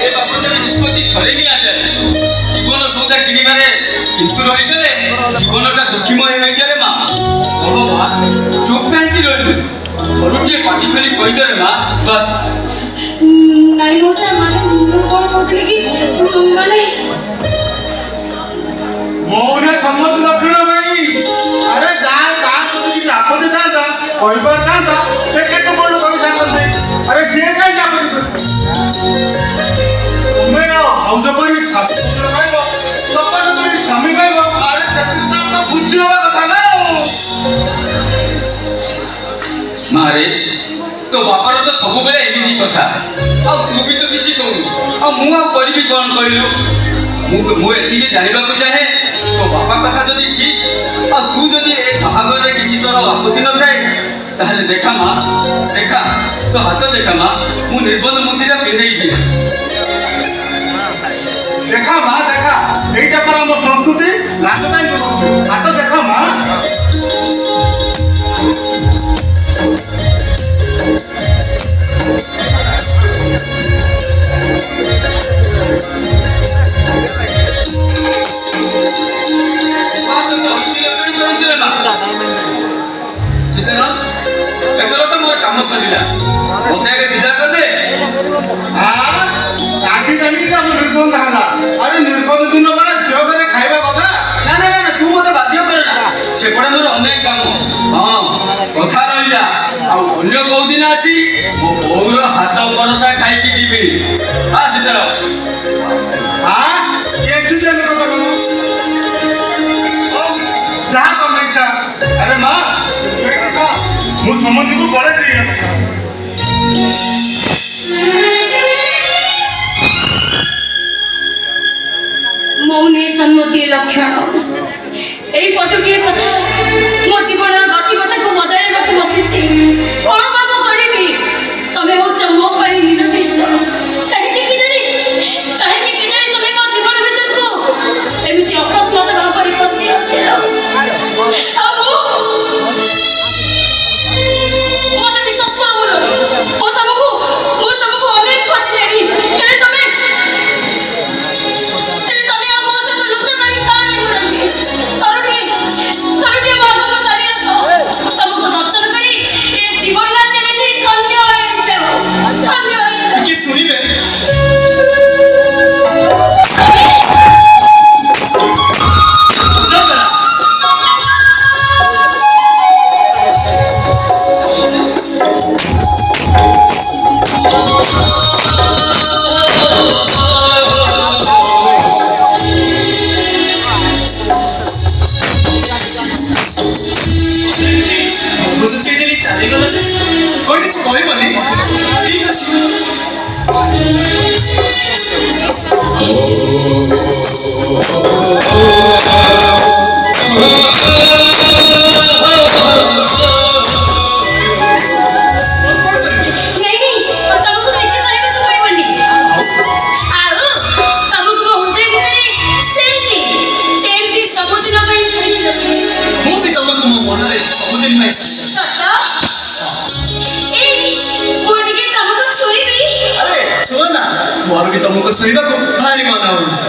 ଏ ବାବଦରେ ନିଷ୍ପତ୍ତି ଥରେ ନିଆଯାଏ। ଜୀବନ ସୌଦା କିଣିବାରେ କିନ୍ତୁ ରହିଗଲେ ଜୀବନଟା ଦୁଃଖୀମୟ ହେଇଯାଏ ମା। ଓହୋ ମା ଚୁପ୍ କାହିଁକି ରହିଲୁ? ଘରଟିଏ ପାଟି ଖୋଲି କହିଦେରେ ମା ବାସ୍। ନାଇଁ ମଉସା, ମାନେ ମୁଁ କଣ କହୁଥିଲି କି ମାନେ ମୌନ ସମ୍ମତି ଲକ୍ଷଣ ଭାଇ। ଆରେ ଯାହା କାହା ଯଦି କିଛି ଆପତ୍ତି ଥାନ୍ତା କହିପାରିଥାନ୍ତା ସେ କେତେ ବଡ଼ କହିଥାନ୍ତେ। ଆରେ ସିଏ କାହିଁ ଆପତ୍ତି କରିବ? ତୁମେ ଭାଉଜ ପରି ଶାଶୁ ପାଇବ, ସପନ ପରି ସ୍ୱାମୀ ପାଇବ। ଆରେ ସେଥିରେ ତ ଆପଣ ଖୁସି ହବା କଥା ନା। ମାରେ ତୋ ବାପାର ତ ସବୁବେଳେ ଏମିତି କଥା। ଆଉ ତୁ ବି ତ କିଛି କହୁନୁ। ଆଉ ମୁଁ ଆଉ କରିବି କଣ କହିଲୁ? ମୁଁ ଏତିକି ଜାଣିବାକୁ ଚାହେଁ ତୋ ବାପା କଥା ଯଦି ଠିକ ଆଉ ତୁ ଯଦି ଏ ବାହାଘରରେ କିଛି ତୋର ଆପତ୍ତି ନଥାଏ ତାହେଲେ ଦେଖା ମା, ଦେଖା ତୋ ହାତ ଦେଖା ମା, ମୁଁ ନିର୍ବନ୍ଧ ମୁଦିଟା ପିନ୍ଧେଇବି। ଦେଖା ମା ଦେଖା, এইটা পর আমার সংস্কৃতি লাজ কাই করছো? হাত দেখা মা। निर्बंध है अरे निर्बंध दिन मैंने झील घरे खाइबा कथा ना ना ना तू मत बाध्य करे ना सेपटे मोर अनेक काम हाँ कथा रहा अन्य कौ दिन आसी मो बोर हाथ परसा खाई जीवी हाँ सीतार हाँ ये तुझे लोग जहाँ कम इच्छा अरे माँ मु समझ को बड़े दी मौने सम्मति लक्षण এই পদটির কথা মো জীবনের গতিপথକୁ বদଳାଇବାକୁ ବସିଛି କ'ଣ ବା ମୁଁ କରିବି ତମେ ହଉଛ ମୋ ପାଇଁ ନିରଦିଷ୍ଟ କାହିଁକି କେଜାଣି ତମେ ମୋ ଜୀବନ ଭିତରକୁ ଏମିତି ଅକସ୍ମାତ ଭାବରେ ପଶି ଆସିଲ ଆଉ ମତେ ବିଶ୍ୱାସ କର ମୁଁ ତମକୁ ଅନେକ ଖୋଜିଲେଣି ହେଲେ ତମେ ଆଉ ମୋ ସହିତ ଲୁଚକାଳି କାହାଣୀ କରନ୍ତି ଥରୁଟିଏ ମୋ ଆଗକୁ ଚାଲି ଆସ ତମକୁ ଦର୍ଶନ କରି ଏ ଜୀବନଟା ଯେମିତି ଧନ୍ୟ ହୋଇଯାଉ ଟିକେ ଶୁଣିବେ ଚାଲିଗଲା ଯେ କ'ଣ କିଛି କହିବନି ଠିକ ଅଛି ତମକୁ କିଛି କହିବାକୁ ପଡ଼ିବନି ଆଉ ତମକୁ ମୋ ହୃଦୟ ଭିତରେ ସେମିତି ସବୁଦିନ ପାଇଁ ସାଇତି ରଖିବି ମୁଁ ବି ତମକୁ ମୋ ମନରେ ସବୁଦିନ ପାଇଁ ସତ ମୁଁ ଟିକେ ତମକୁ ଛୁଇଁବି ଆରେ ଛୁଅ ନା ମୋର ବି ତମକୁ ଛୁଇଁବାକୁ ଭାରି ମନ ହଉଛି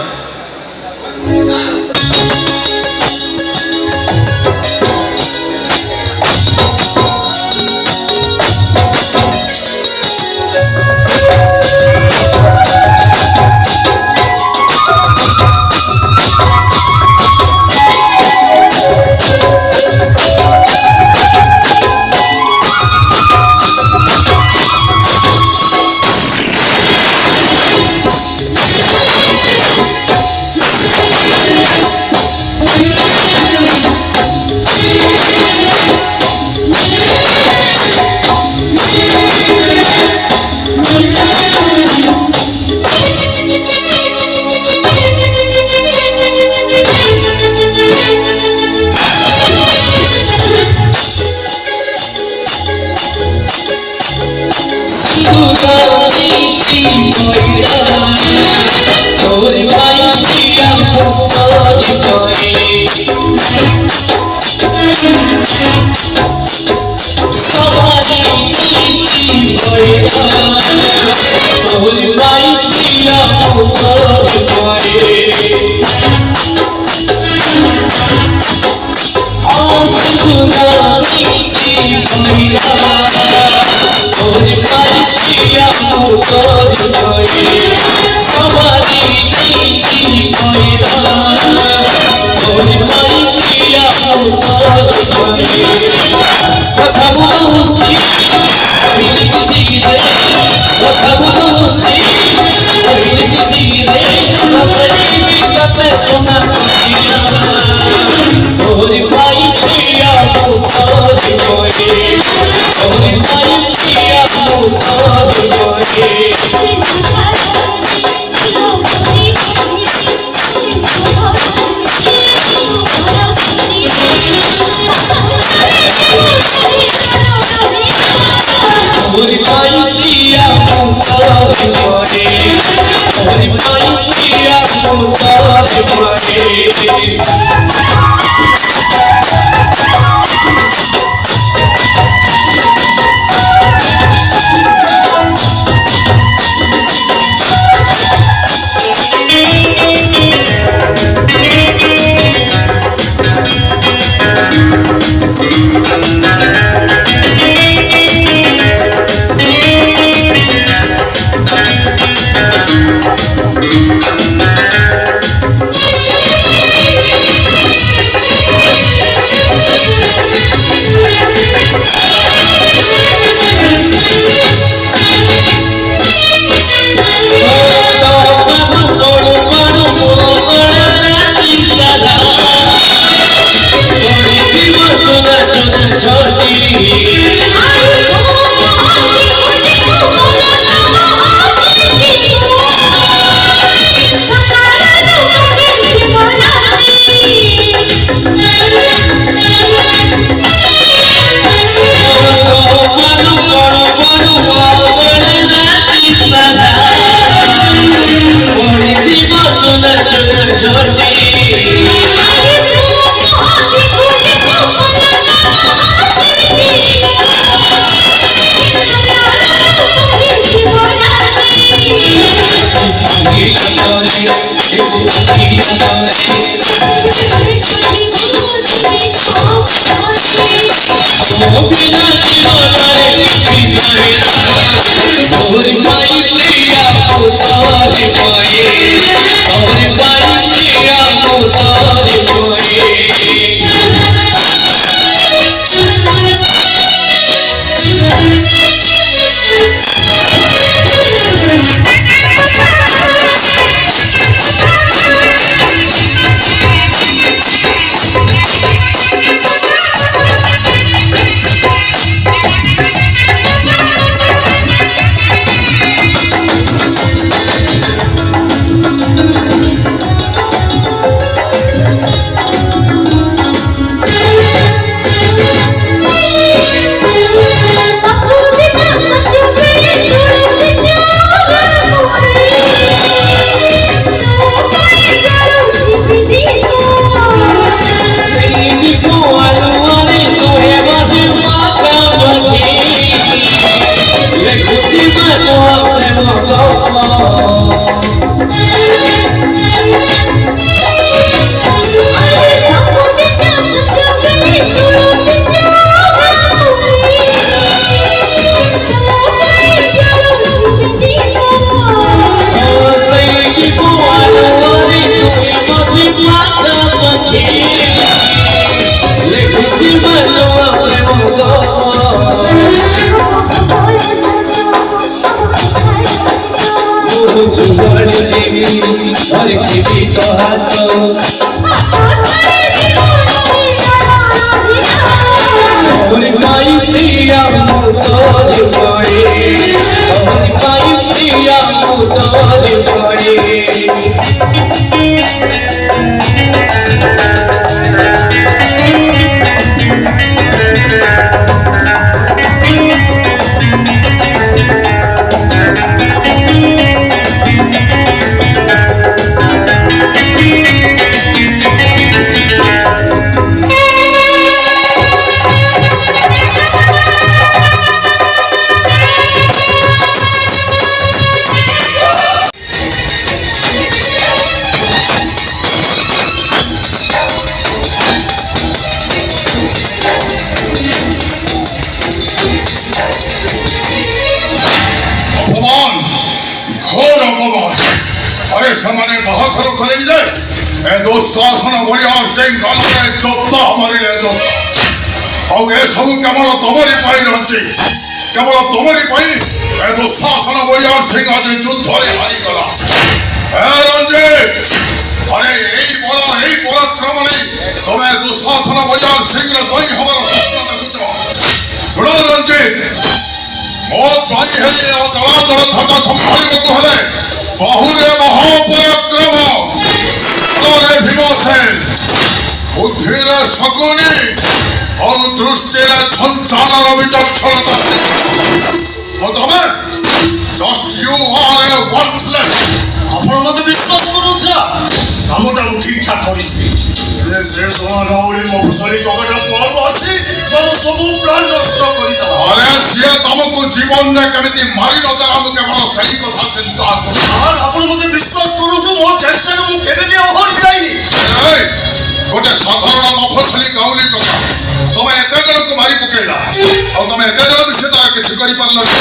ସେମାନେ ବାହାଘର କଲେଣି ଯେ ଏ ଦୁଃଶାସନ ଭଳିଆ ସେ ଗାଁରେ ଜୋତା ମାରିଲେ ଜୋତା ଆଉ ଏସବୁ କେବଳ ତମରି ପାଇଁ ରହିଛି କେବଳ ତମରି ପାଇଁ ଏ ଦୁଃଶାସନ ଭଳିଆ ସିଂ ଆଜି ଯୁଦ୍ଧରେ ହାରିଗଲା ଏ ରଞ୍ଜିତ ଆରେ ଏଇ ବଳ ଏଇ ପରାକ୍ରମ ନେଇ ତମେ ଦୁଃଶାସନ ଭଳିଆ ସିଂର ଜୟୀ ହବାର ସ୍ୱପ୍ନ ଦେଖୁଛ ଶୁଣ ରଞ୍ଜିତ ମୋ ଜୟୀ ହେଇ ଅଚଳାଚଳ ଥକା ସମ୍ଭାଳିବାକୁ ହେଲେ बहुरे महापराक्रम बलरे भीमसेन बुद्धिरे शकुनी और दृष्टिरे संचालन विचक्षणता तमे just you are a worthless ଆପଣ ମୋତେ ବିଶ୍ୱାସ କରୁଛ କାମଟା ମୁଁ ଠିକ୍ ଠାକ୍ କରିଛି ହେଲେ ସେ ସମୟ ଗାଉଳି ମଫସଲି ଜଗଟା କୁଆଡ଼ୁ ଆସି ତମ ସବୁ ପ୍ଲାନ୍ ନଷ୍ଟ କରିଦେଲା अरे ସିଏ ତମକୁ ଜୀବନରେ କେମିତି ମାରି ନଦେଲା ମୁଁ କେବଳ ସେଇ କଥା ଚିନ୍ତା କରୁଛି ସାର୍ ଆପଣ ମୋତେ ବିଶ୍ୱାସ କରନ୍ତୁ ମୋ ଚେଷ୍ଟାରେ ମୁଁ କେବେ ବି ଅହରି ଯାଇନି ଗୋଟେ ସାଧାରଣ ମଫସଲି ଗାଉଲି ଟୋକା ତମେ ଏତେ ଜଣକୁ ମାରି ପକେଇଲା ଆଉ ତମେ ଏତେ ଜଣ ବି ସେ ତାର କିଛି କରିପାରିଲନି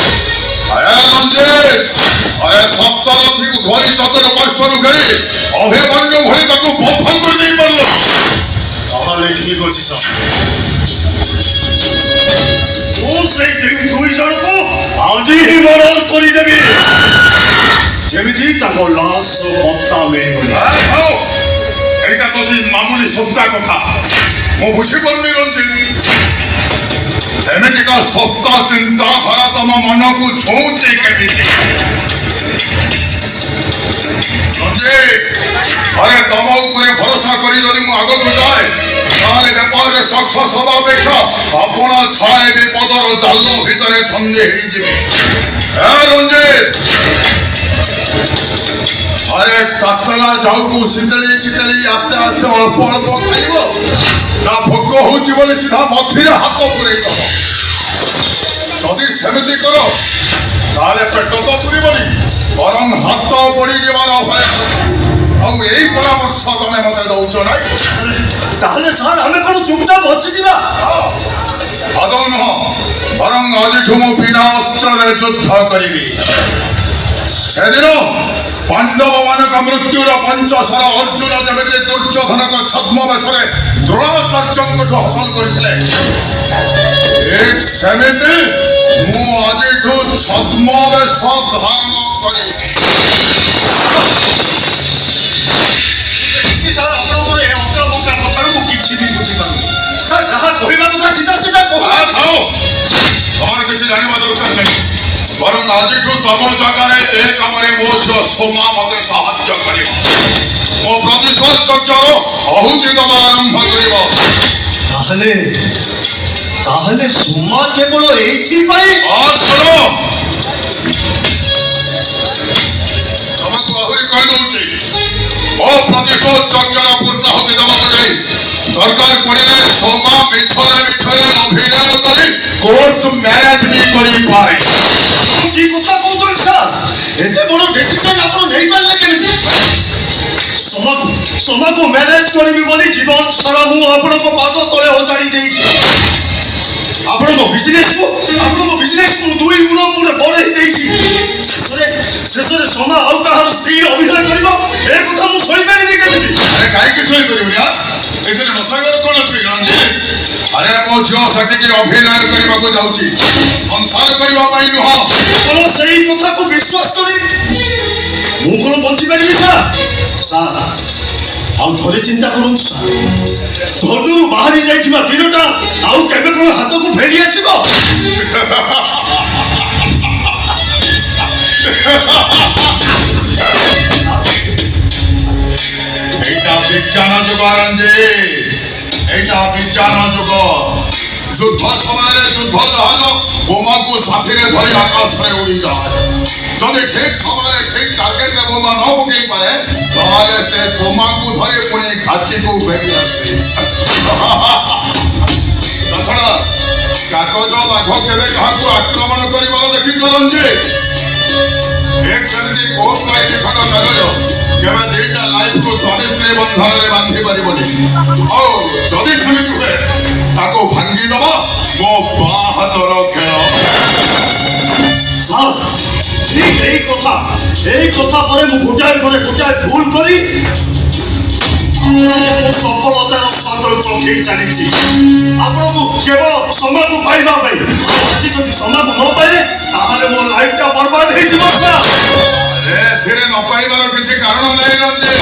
अरे सप्तरथी को धोई चतुर पार्श्वरु घेरी अभिमन्यु भली ताकू बंध कर देई परलो ताहले ठीक अछि सर ओ से दुई जण को आज ही मर्डर करि देबी जेमिति ताको लाश पत्ता मिली गला एटा तो जी मामूली सत्ता कथा मो बुझी परनी रंजित एमिति का सत्ता चिंता धारा तम मन को छूचे केमिति अरे तम ऊपर भरोसा करी जदि मु आगो को जाए ताले व्यापार रे सक्सेस होबा अपेक्षा आपण छाए विपदर जाल भितरे छंदी हेई जिबी ए रंजित अरे तत्काला जाऊ को सितली सितली आस्ते आस्ते अल्प अल्प खाइबो ना भोक होची बोले सीधा मछिरे हाथ पुरई दो जदि सेमिति करो ताले पेट तो पुरी बनी बरं हाथ पड़ी जीवार भय এই পরামর্শ তুমি মতে দৌছ নাই তাহলে স্যার আমি কোন চুপচাপ বসিযা আদৌ নহ বরং আজিঠু মু বিনা অস্ত্রে যুদ্ধ করিবি সেদিন পাণ্ডব ମାନଙ୍କ ମୃତ୍ୟୁର ପଞ୍ଚଶର ଅର୍ଜୁନ ଯେମିତି ଦୁର୍ଯ୍ୟୋଧନଙ୍କ ଛଦ୍ମବେଶରେ ଦ୍ରୋଣାଚାର୍ଯ୍ୟଙ୍କଠୁ ହାସଲ କରିଥିଲେ ଠିକ୍ ସେମିତି ମୁଁ ଆଜିଠୁ ଛଦ୍ମବେଶ ଧାରଣ କରିବି ସାର୍ ଆପଣଙ୍କର ଏ ଅଙ୍କା ବଙ୍କା କଥାରୁ ମୁଁ କିଛି ବି ବୁଝିପାରୁନି ସାର୍ ଯାହା କହିବା କଥା ସିଧା ସିଧା ଥାଉ ତମର କିଛି ଜାଣିବା ଦରକାର ନାହିଁ ବରଂ ଆଜିଠୁ ତମ ଜାଗାରେ ଏ କାମରେ ମୋ ଝିଅ ସୋମା ମତେ ସାହାଯ୍ୟ କରିବ ମୋ ପ୍ରତିଶୋଧ ଯଜ୍ଞର ଆହୁତି ଦେବା ଆରମ୍ଭ କରିବ ତାହେଲେ ସୁମା କେବଳ ଏଇଥିପାଇଁ ଶୁଣ ତମକୁ ଆହୁରି କହିଦଉଛି ମୋ ପ୍ରତିଶୋଧ ଯଜ୍ଞର ପୂର୍ଣ୍ଣାହୁତି ଦେବାକୁ ଯାଇ ଦରକାର ପଡ଼ିଲେ ସୋମା ମିଛରେ ଅଭିନୟ କରି କୋର୍ଟ ମ୍ୟାରେଜ ବି କରିପାରେ কি কথা কହୁଛନ୍ତି ସାର୍ ଏତେ ବଡ଼ ଡିସିସନ ଆପଣ ନେଇପାରିଲେ କେମିତି ସୋମାକୁ ମ୍ୟାନେଜ କରିବି ବୋଲି ଜୀବନ ସାରା ମୁଁ ଆପଣଙ୍କ ପାଦ ତଳେ ଅଜାଡ଼ି ଦେଇଛି ଆପଣଙ୍କ ବିଜନେସକୁ ମୁଁ 2 ଗୁଣ ବଢ଼େଇ ଦେଇଛି ଶେଷରେ ସୋମା ଆଉ କାହାର ସ୍ତ୍ରୀ ଅଭିନୟ କରିବ ଏ କଥା ମୁଁ ଶୋଇପାରିବି କେମିତି ଆରେ କାହିଁକି ଶୋଇପାରିବୁନି ଏଥିରେ ନ ଶୋଇବାର କ'ଣ ଅଛି ରଞ୍ଜିତ ଆରେ ମୋ ଝିଅ ସେଠିକି ଅଭିନୟ କରିବାକୁ ଯାଉଛି ସଂସାର କରିବା ପାଇଁ ନୁହଁ ଆପଣ ସେଇ କଥାକୁ ବିଶ୍ୱାସ କରି ମୁଁ କ'ଣ ବଞ୍ଚିପାରିବି ସାର୍ ଆଉ ଥରେ ଚିନ୍ତା କରନ୍ତୁ ସାର୍ ଧନୁରୁ ବାହାରି ଯାଇଥିବା ତୀରଟା ଆଉ କେବେ କ'ଣ ହାତକୁ ଫେରି ଆସିବ এইটা বিজ্ঞান যুগ রঞ্জিত এইটা বিজ্ঞান যুগ যুদ্ধ সমୟରେ যুদ্ধ জাহাজ বোমাକୁ ସାଥିରେ ଧରି ଆକାଶରେ ଉଡ଼ିଯାଏ ଯଦି ଠିକ୍ ସମୟରେ ଠିକ୍ ଟାର୍ଗେଟରେ ବୋମା ନ ପକେଇ ପାରେ ତାହେଲେ ସେ ବୋମାକୁ ଧରି ପୁଣି ଘାଟିକୁ ଫେରି ଆସେ ତାଛଡ଼ା କାଗଜ ବାଘ କେବେ କାହାକୁ ଆକ୍ରମଣ କରିବାର ଦେଖିଛ ରଞ୍ଜିତ ଏକ ସେମିତି କୋର୍ଟ ଲାଇନ୍ ଖଣ୍ଡ କାଗଜ କେବେ ଦିଟା ଲାଇଫକୁ ସ୍ୱାମୀ ସ୍ତ୍ରୀ ବନ୍ଧନରେ ବାନ୍ଧି ପାରିବନି ଆଉ ଯଦି ସେମିତି ହୁଏ ତାକୁ ଭାଙ୍ଗିଦବ ମୋ ବାଁ ହାତର ଖେଳ ସାର୍ ଠିକ୍ ଏଇ କଥା ପରେ ମୁଁ ଗୋଟାଏ ଭୁଲ କରି ସଫଳତାର ସ୍ୱାଦ ଚଖେଇ ଚାଲିଛି ଆପଣଙ୍କୁ କେବଳ ସୋମାକୁ ପାଇବା ପାଇଁ ଆଜି ଯଦି ସୋମାକୁ ନ ପାଇଲେ ତାହେଲେ ମୋ ଲାଇଫଟା ବର୍ବାଦ ହେଇଯିବ ସାର୍ ଏଥିରେ ନ ପାଇବାର କିଛି କାରଣ ନାହିଁ ରଞ୍ଜିତ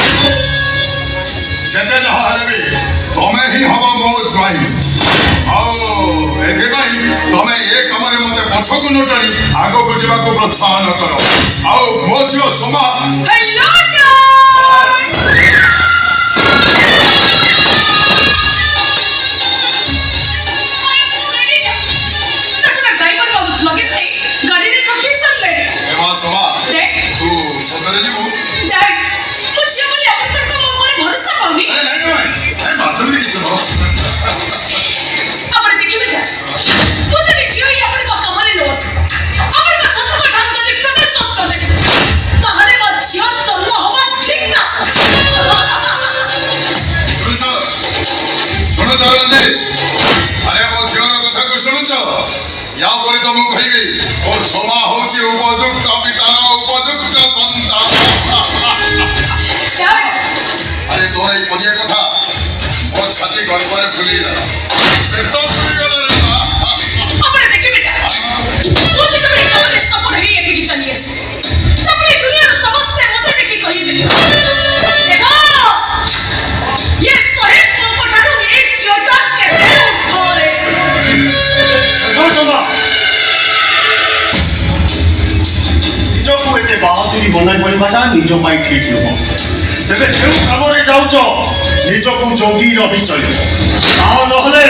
ଯେତେ ଯାହା ହେଲେ ବି ତମେ ହିଁ ହବ ମୋ ଜ୍ୱାଇଁ ଆଉ ଏଥିପାଇଁ ତମେ ଏ କାମରେ ମତେ ପଛକୁ ନ ଟାଣି ଆଗକୁ ଯିବାକୁ ପ୍ରୋତ୍ସାହନ କର ଆଉ ମୋ ଝିଅ ସୋମା ବାହାଦୁରୀ ବନାଇ ପରିବାଟା ନିଜ ପାଇଁ ଠିକ୍ ନୁହଁ ତେବେ ଯେଉଁ କାମରେ ଯାଉଛ ନିଜକୁ ଜଗି ରହି ଚଳିବ ଆଉ ନହେଲେ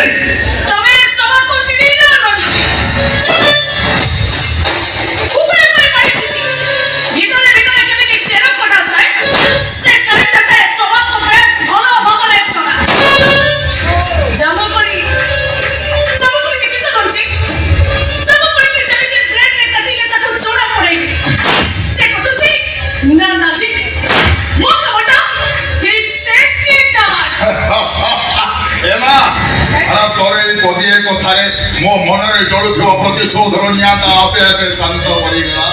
କଥାରେ ମୋ ମନରେ ଜଳୁଥିବା ପ୍ରତିଶୋଧର ନିଆଁଟା ଆପେ ଆପେ ଶାନ୍ତ ପଡ଼ିଗଲା।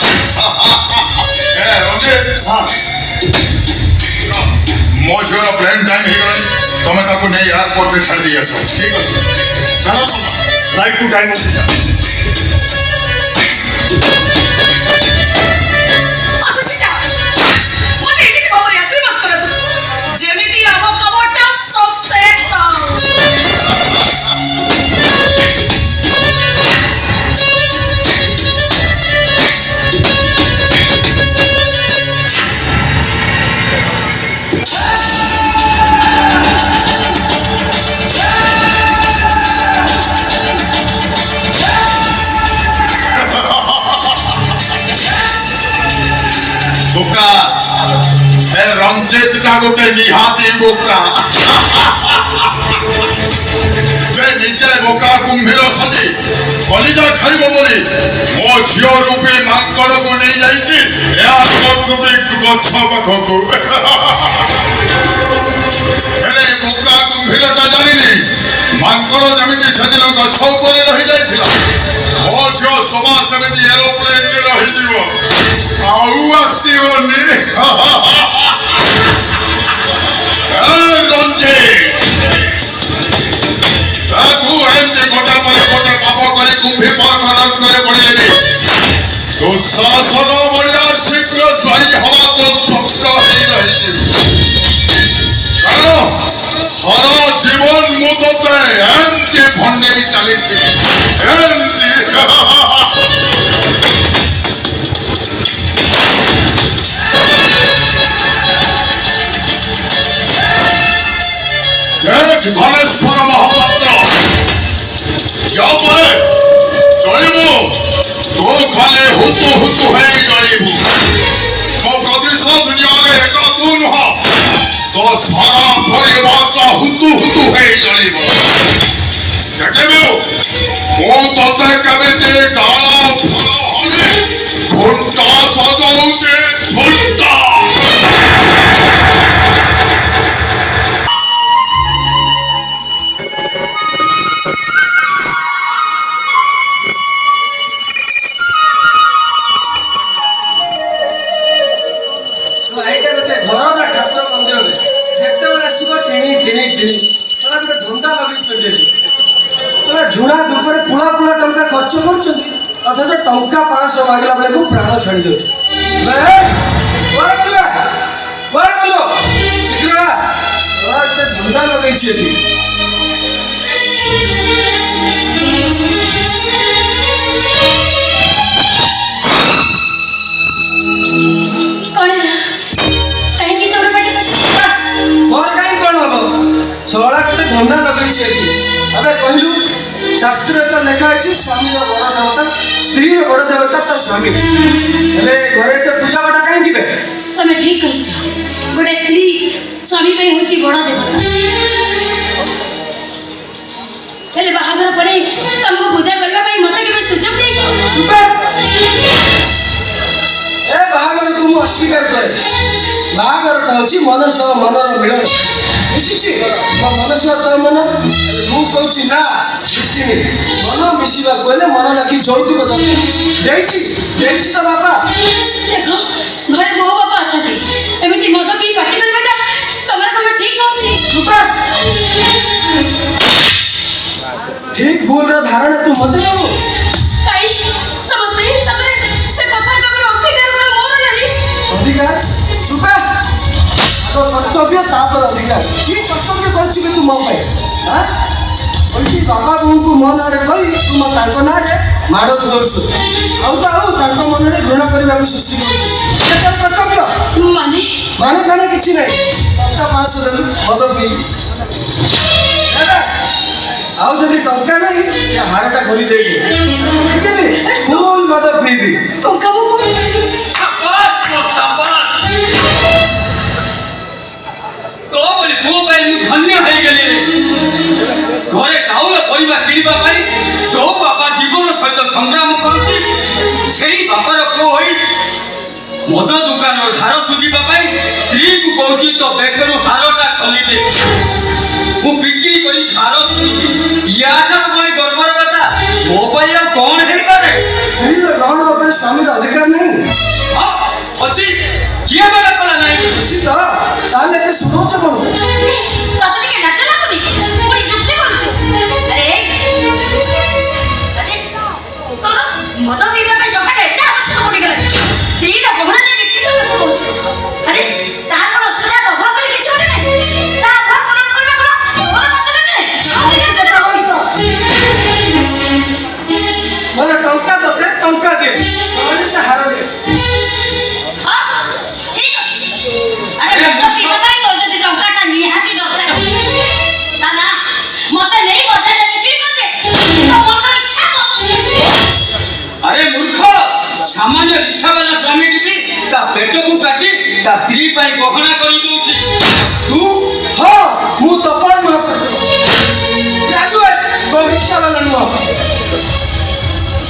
ରଞ୍ଜିତ ସାର୍ ମୋ ଝିଅର ପ୍ଲେନ୍ ଟାଇମ୍ ହେଇଗଲାଣି, ତମେ ତାକୁ ନେଇ ଏୟାରପୋର୍ଟରେ ଛାଡ଼ି ଦେଇ ଆସ। ଠିକ୍ ଅଛି ଚାଲ ସୋମା ଫ୍ଲାଇଟ୍ ଟୁ ଟାଇମ୍ ଅଛି ଯା। ଆସୁଛିଟା ମୋତେ ଏମିତି ଭାବରେ ଆଶୀର୍ବାଦ କରନ୍ତୁ ଯେମିତି ଆମ କାମଟା ସକ୍ସେସ୍ ବୋକା ଏ ରଞ୍ଜିତଟା ଗୋଟେ ନିହାତି ବୋକା। ସେ ନିଜେ ବୋକା କୁମ୍ଭୀର ସାଜି କଲିଜା ଖାଇବ ବୋଲି ମୋ ଝିଅ ରୂପୀ ମାଙ୍କଡ଼କୁ ନେଇଯାଇଛି ଏୟାରପୋର୍ଟ ରୂପୀ ଗଛ ପାଖକୁ। ହେଲେ ବୋକା କୁମ୍ଭୀରଟା ଜାଣିନି ମାଙ୍କଡ଼ ଯେମିତି ସେଦିନ ଗଛ ଉପରେ ରହିଯାଇଥିଲା, ମୋ ଝିଅ ସୋମା ସେମିତି ଏରୋପ୍ଲେନରେ ରହିଯିବ, ଆଉ ଆସିବନି। ରଞ୍ଜିତ ତୁ ଏମିତି ଗୋଟେ ପରେ ଗୋଟେ ପାପ କରି କୁମ୍ଭୀ ପରଖରେ ପଡ଼ିଲେବି ଦୁଃଶାସନ ଭଳିଆ ଶୀଘ୍ର ଜ୍ୱାଇଁ ହବା ତ ସ୍ୱପ୍ନ ହେଇ ରହିଯିବ। କାରଣ ସାରା ଜୀବନ ମୁଁ ତୋତେ ଏମିତି ଭଣ୍ଡେଇ ଚାଲିଛି ଏମିତି। ଧନେଶ୍ୱର ମହାପାତ୍ର ପରେ ଚଳିବୁ ତୁ ଖାଲି ହୁତୁ ହୁତୁ ହେଇ ଜଳିବୁ। ମୋ ପ୍ରତିଶୋଧ ନିଆରେ ଏକା ତୁ ନୁହଁ, ତୋ ସାରା ପରିବାରଟା ହୁତୁ ହୁତୁ ହେଇ ଜଳିବ। ଦେଖିବୁ ମୁଁ ତୋତେ କେମିତି ଡାଳ ଫଳ ହଳି ଘଣ୍ଟା ସଜଉଛି ଘଣ୍ଟା। ଏଇଟା ଗୋଟେ ଘର ନା ଠାକୁର ମନ୍ଦିରରେ ଯେତେବେଳେ ଆସିବ ଟିଣି ଟିଣି ଟିଣି ଗୋଟେ ଝୁଣ୍ଡା ଲଗେଇଛନ୍ତି ଏଠି। ଝୁଣା ଧୂପରେ ପୁଳା ପୁଳା ଟଙ୍କା ଖର୍ଚ୍ଚ କରୁଛନ୍ତି, ଅଥଚ ଟଙ୍କା 500 ମାଗିଲା ବେଳକୁ ପ୍ରାଣ ଛାଡ଼ି ଯାଉଛି। ଶୀଘ୍ର ଗୋଟେ ଝୁଣ୍ଡା ଲଗେଇଛି ଏଠି। ମୋର କାହିଁ କଣ ହବ, ଶଳା ଗୋଟେ ଧନ୍ଦା ଲଗେଇଛି ଏଠି। ଏବେ କହିଲୁ ଶାସ୍ତ୍ରରେ ତ ଲେଖା ଅଛି ସ୍ୱାମୀର ବଡ଼ ଦେବତା ସ୍ତ୍ରୀର ବଡ଼ ଦେବତା ତା ସ୍ୱାମୀ। ହେଲେ ଘରେ ଏତେ ପୂଜା ପାଠ କାହିଁକି ବେ? ତମେ ଠିକ କହିଛ, ଗୋଟେ ସ୍ତ୍ରୀ ସ୍ୱାମୀ ପାଇଁ ହଉଛି ବଡ଼ ଦେବତା। ହେଲେ ବାହାଘର ପରେ ତମକୁ ପୂଜା କରିବା ପାଇଁ ମତେ କେବେ ସୁଯୋଗ ଦେଇଛ? ଏ ବାହାଘରକୁ ମୁଁ ଅସ୍ୱୀକାର କରେ। ବାହାଘରଟା ହଉଛି ମନ ସହ ମନର ମିଳନ। ମିଶିଛି ମୋ ମନ ସହ ତୋ ମନ, ମୁଁ କହୁଛି ନା ମିଶିନି। ମନ ମିଶିବାକୁ ହେଲେ ମନ ଲାଗି ଯୌତୁକ ଦରକାର। ଦେଇଛି ତ ବାପା। ଦେଖ ଘରେ ବୋଉ ବାପା ଅଛନ୍ତି, ଏମିତି ମଦ ପିଇ ପାଟି କରିବାଟା ତମର କଣ ଠିକ ହଉଛି? ଠିକ ଭୁଲର ଧାରଣା ତୁ ମତେ ଦେବୁ? କାଇଁ ତମ ସ୍ତ୍ରୀ ହିସାବରେ ସେ କଥା ତମର ଅଧିକାର କଣ ମୋର ନାହିଁ? ଅଧିକାର? ଚୁପା। ଆଗ କର୍ତ୍ତବ୍ୟ ତାପରେ ଅଧିକାର। କି କର୍ତ୍ତବ୍ୟ କରିଛୁ କି ତୁ ମୋ ପାଇଁ? କହିଛି ବାପା ବୋଉଙ୍କୁ ମୋ ନାଁରେ କହି ତୁ ତାଙ୍କ ନାଁରେ ମାଡ଼ ଧରୁଛୁ, ଆଉ ତାଙ୍କ ମନରେ ଘୃଣା କରିବାକୁ ସୃଷ୍ଟି କରୁଛୁ। ସେଟା କର୍ତ୍ତବ୍ୟ ମାନେ କିଛି ନାହିଁ। ଟଙ୍କା 500 ଦେଲୁ ମଦ ପିଇଲି, ଆଉ ଯଦି ଟଙ୍କା ନାହିଁ ସେ ହାରଟା ଖୋଲି ଦେଇକି ଫୁଲ ମଦ ପିଇବି। ଟଙ୍କା ତୋ ବୋଲି ପୁଅ ପାଇଁ ମୁଁ ଧନ୍ୟ ହେଇଗଲି। ଘରେ ଚାଉଳ ପରିବା କିଣିବା ପାଇଁ ଯୋଉ ବାପା ଜୀବନ ସହିତ ସଂଗ୍ରାମ କରୁଛି, ସେଇ ବାପାର ପୁଅ ହୋଇ ମଦ ଦୋକାନର ଧାର ସୁଝିବା ପାଇଁ ସ୍ତ୍ରୀକୁ କହୁଛି ତୋ ବେକରୁ ହାରଟା ଖୋଲିଦେ, ମୁଁ ବିକ୍ରି କରି ଧାର ସୁଝିବି। ୟା ଠାରୁ କଣ ଗର୍ବର କଥା ସ୍ୱାମୀର ଅଧିକାର ନାହିଁ ହଁ ଅଛି କିଏ ଗଲା କଲା ନାହିଁ ଅଛି ତ ତାହେଲେ ଏତେ ଶୁଣଉଛ କ'ଣ ତତେ ଟିକେ ଲାଜ ଲାଗୁନି ପୁଣି ଯୁକ୍ତି କରୁଛୁ ଆରେ ତୋର ମଦ ପିଇବା ପାଇଁ ଟଙ୍କାଟା ଏତେ ଆବଶ୍ୟକ ପଡ଼ିଗଲା ସ୍ତ୍ରୀର ଗହଣା ନେଇ ବିକ୍ରି କରିବାକୁ କହୁଛୁ ଆରେ ତାର କ'ଣ ଅସୁବିଧା ଅଭାବ ବୋଲି କିଛି ଗୋଟେ ନାହିଁ ତା ଅଭାବ ପୂରଣ କରିବା କ'ଣ ତୋର ମତରେ ନୁହେଁ ମୋର ଟଙ୍କା ଦରକାର ଟଙ୍କା ଦେ ନହେଲେ ସେ ହାର ଦେ ଠିକ ଅଛି ଆରେ ମଦ ପିଇବା ପାଇଁ ତୋର ଯଦି ଟଙ୍କାଟା ନିହାତି ଦରକାର ନା ନା ମତେ ନେଇ ବଜାରରେ ବିକ୍ରି କରିଦେ ତୋ ମନ ଇଚ୍ଛା କରୁଛି ଆରେ ମୂର୍ଖ ସାମାନ୍ୟ ରିକ୍ସାବାଲା ସ୍ୱାମୀଟି ବି ତା ପେଟକୁ କାଟି ତା ସ୍ତ୍ରୀ ପାଇଁ ଗହଣା କରିଦଉଛି ତୁ ହଁ ମୁଁ ତପନ ମହାପାତ୍ର ଗ୍ରାଜୁଏଟ୍ ତୋ ରିକ୍ସାବାଲା ନୁହଁ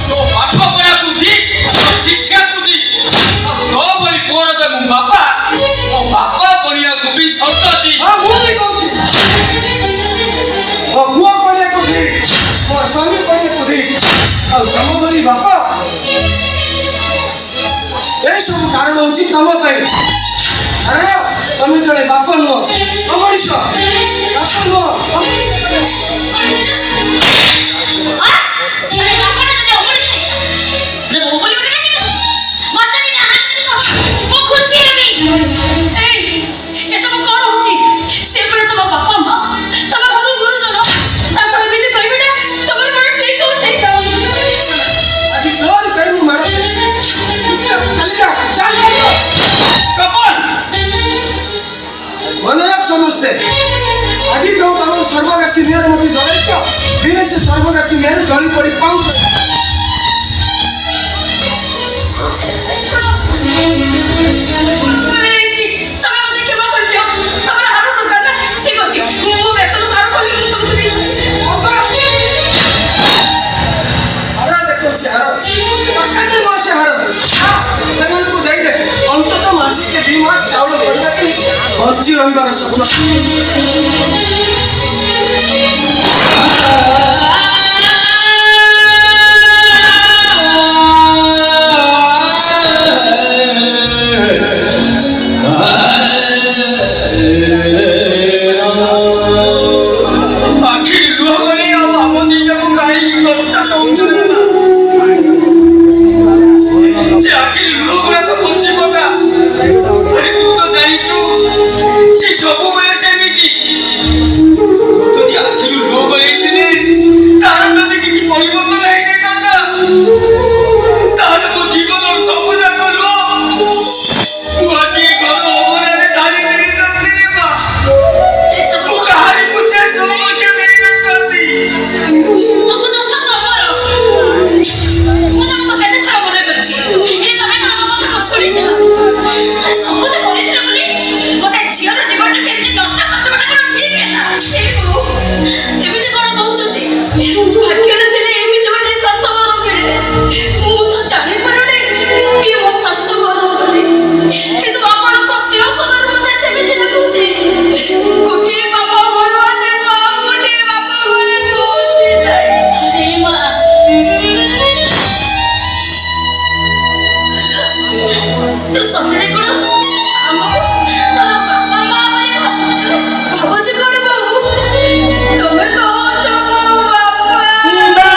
ତୋ ପାଠ ପଢ଼ାକୁ ଦି ତୋ ଶିକ୍ଷାକୁ ଦି ତୋ ଭଳି ପୁଅର ଯେ ମୋ ବାପା ପଢ଼ିବାକୁ ବି ସତ ଦି ହଁ ମୁଁ ବି କହୁଛି ମୋ ପୁଅ ପଢ଼ିବାକୁ ଠିକ୍ ମୋ ସ୍ୱାମୀ ପଢ଼ିବାକୁ ଠିକ୍ ଆଉ ତମ ଭଳି ବାପ ଏସବୁ କାରଣ ହେଉଛି ତମ ପାଇଁ କାରଣ ତମେ ଜଣେ ବାପ ନୁହଁ ଅମଣିଷ ବାପ ନୁହଁ ଆଜି ତୋରି ପାଇଁ ମୁଁ ମାଡ଼ ଚାଲିଯା ଚାଲ କପଲ ମନେ ରଖ ସମସ୍ତେ ଆଜି ଯୋଉ ତମର ସର୍ବଗାଛୀ ନିଆଁରେ ମୋତେ ଜଳାଇଛ ଦିନେ ସେ ସର୍ବଗାଛୀ ନିଆଁରେ ଜଳି ପଡ଼ି ପାଉଛ ହାର ଦେଖାଉଛି ହାର ଦରକାର ନାହିଁ ସେ ହାର ସେମାନଙ୍କୁ ଦେଇଦେ ଅନ୍ତତଃ ମାସିକେ 2 ମାସ ଚାଉଳ କରିବା ପାଇଁ ବଞ୍ଚି ରହିବାର ସ୍ୱପ୍ନ ଆଖି ଲୁହ ଗଳି ଆଉ ଆମ ଦିଟାକୁ କାହିଁକି କଷ୍ଟ ଦଉଛନ୍ତି ନା ସେ ଆଖିରେ ଲୁହ ଗୁଡ଼ାକ ପୋଛି ପକା ଆରେ ତୁ ତ ଜାଣିଛୁ ସେ ସବୁବେଳେ ସେମିତି ତୁ ଯଦି ଆଖିରୁ ଲୁହ ଗଳେଇଥିଲେ ତାର ଯଦି କିଛି ପରିବର୍ତ୍ତନ ହେଇଯାଇଥାନ୍ତା ତାହେଲେ ମୋ ଜୀବନର ସବୁ ଯାକ ଲୁହ ମୁଁ ଆଜି ଏ ଘର ଅବନାରେ ଧାଡ଼ି ଦେଇଥାନ୍ତି ରେ ମା ମୁଁ କାହାରିକୁ ସେ ସୌଭାଗ୍ୟ ଦେଇନଥାନ୍ତି ସବୁ ଦୋଷ ତମର ମୁଁ ତମକୁ କେତେ ଥର ମନେ କରିଛି ହେଲେ ତମେ କ'ଣ ମୋ କଥାକୁ ଶୁଣିଛ ଆରେ ସବୁ ଯେ କରିଥିଲ ବୋଲି ଗୋଟେ ଝିଅର ଜୀବନଟା କେମିତି ନଷ୍ଟ କରିଦେବାଟା କ'ଣ ଠିକ ହେଲା ଏମିତି କ'ଣ କହୁଛନ୍ତି ଭାଗ୍ୟରେ ଥିଲେ ଏମିତି ଗୋଟେ ଶାଶୁଘର ମିଳେ ମୁଁ ତ ଜାଣିପାରୁନି କି ମୋ ଶାଶୁଘର ବୋଲି କିନ୍ତୁ ଆପଣଙ୍କ ସ୍ନେହ ସଦର ମତେ ଯେମିତି ଲାଗୁଛି ଗୋଟିଏ ବାପ ଘରୁ ଆସେ ଆଉ ଗୋଟିଏ ବାପ ଘରେ ପହଞ୍ଚି ଯାଏ ଆରେ ମା ତୁ ସତରେ କ'ଣ ଆମକୁ ତୋର ବାପା ମା ବୋଲି ଭାବୁଛୁ କ'ଣ ବୋହୁ ତମେ ତ ଅଛ ମୋ ବାପା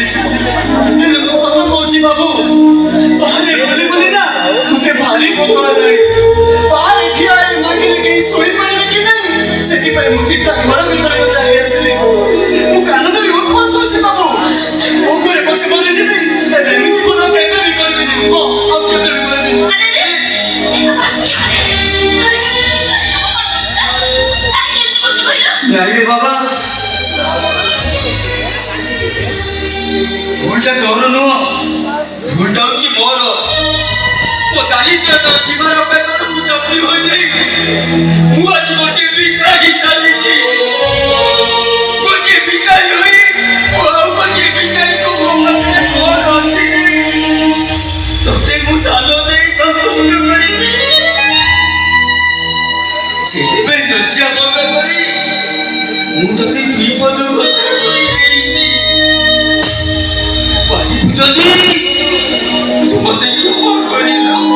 ମିଳିଛି ହେଲେ ମୁଁ ସତ କହୁଛି ବାବୁ ବାହାରେ ବୁଲି ବୁଲି ନା ମତେ ଭାରି ଭୋକ ହେଲାଣି ବାହାରେ ଠିଆ ହେଇ ମାଗିଲେ କେହି ଶୋଇପାରିବେ କି ନାହିଁ ସେଥିପାଇଁ ମୁଁ ସିଧା ଘର ଭିତରକୁ ଚାଲି ଆସିଲି ମୁଁ କାନ ଧରି ଉପବାସ ଅଛି ବାବୁ ଭୋକରେ ପଛେ ମରିଯିବି ହେଲେ ଏମିତି ଭୋଗ କେବେ ବି କରିବିନି ହଁ ଆଉ କେବେ ବି କରିବିନି ନାଇଁ ରେ ବାବା ଭୁଲଟା ତୋର ନୁହଁ ଭୁଲଟା ହଉଛି ମୋର ମୋ ଦାରିଦ୍ର୍ୟତା ଜୀବନ ଅପେକ୍ଷାରେ ମୁଁ ଚାପି ହୋଇଯାଇ ମୁଁ ଆଜି ଗୋଟିଏ ଭିକାରୀ ଚାଲିଛି ଗୋଟିଏ ଭିକାରୀ ହୋଇ ମୁଁ ଆଉ ଗୋଟିଏ ଭିକାରୀକୁ ମୋ ପାଖରେ କଣ ଅଛି ତୋତେ ମୁଁ ଦାନ ଦେଇ ସନ୍ତୁଷ୍ଟ କରିଛି ସେଥିପାଇଁ ଲଜ୍ଜା ଭଙ୍ଗ କରି ମୁଁ ତତେ ଦୁଇ ପଦ କଥା କହିଦେଇଛି ପାରିବୁ ଯଦି ତୁ ମତେ କ୍ଷମା କରିଦବୁ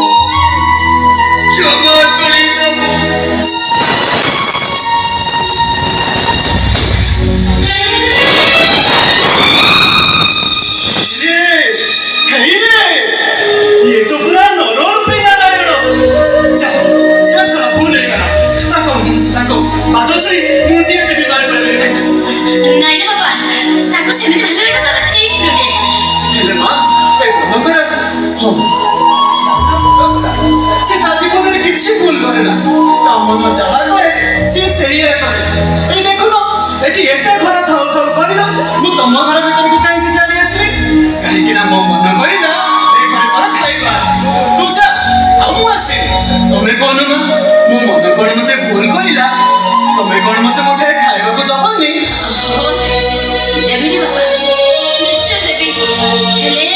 ये तो पूरा नरोर पे नारायण जा जा साला भूल गया ताको बातो छई मुंडी टीवी मार परले ନାଇଁ ରେ ବାବା ତାକୁ ସେମିତି ଭାବିବାଟା ତାର ଠିକ ନୁହେଁ ହେଲେ ମା ଏ ଭଲ କର ହଁ ସେ ତା ଜୀବନରେ କିଛି ଭୁଲ করে না ତା ମନ ଯାହା କହେ ସେ ସେଇଆ କରେ এই ଦେଖୁନ ଏଠି ଏତେ ଘର ଥାଉ ଥାଉ କହିଲ ମୁଁ ତମ ଘର ଭିତରକୁ କାହିଁକି ଚାଲି ଆସିଲି କାହିଁକି ନା ମୋ ମନ କହିଲା ଏ ଘରେ ତୋର ଖାଇବା ଅଛି ତୁ ଯା ଆଉ ମୁଁ ଆସେ ତମେ କହୁନ ମା ମୋ ମନ କଣ ମତେ ଭୁଲ କହିଲା ତମେ କଣ ମତେ ମୁଠେ ଖାଇବାକୁ ଦବନି ଦେବିନି ବାବା ନିଶ୍ଚୟ ଦେବି ହେଲେ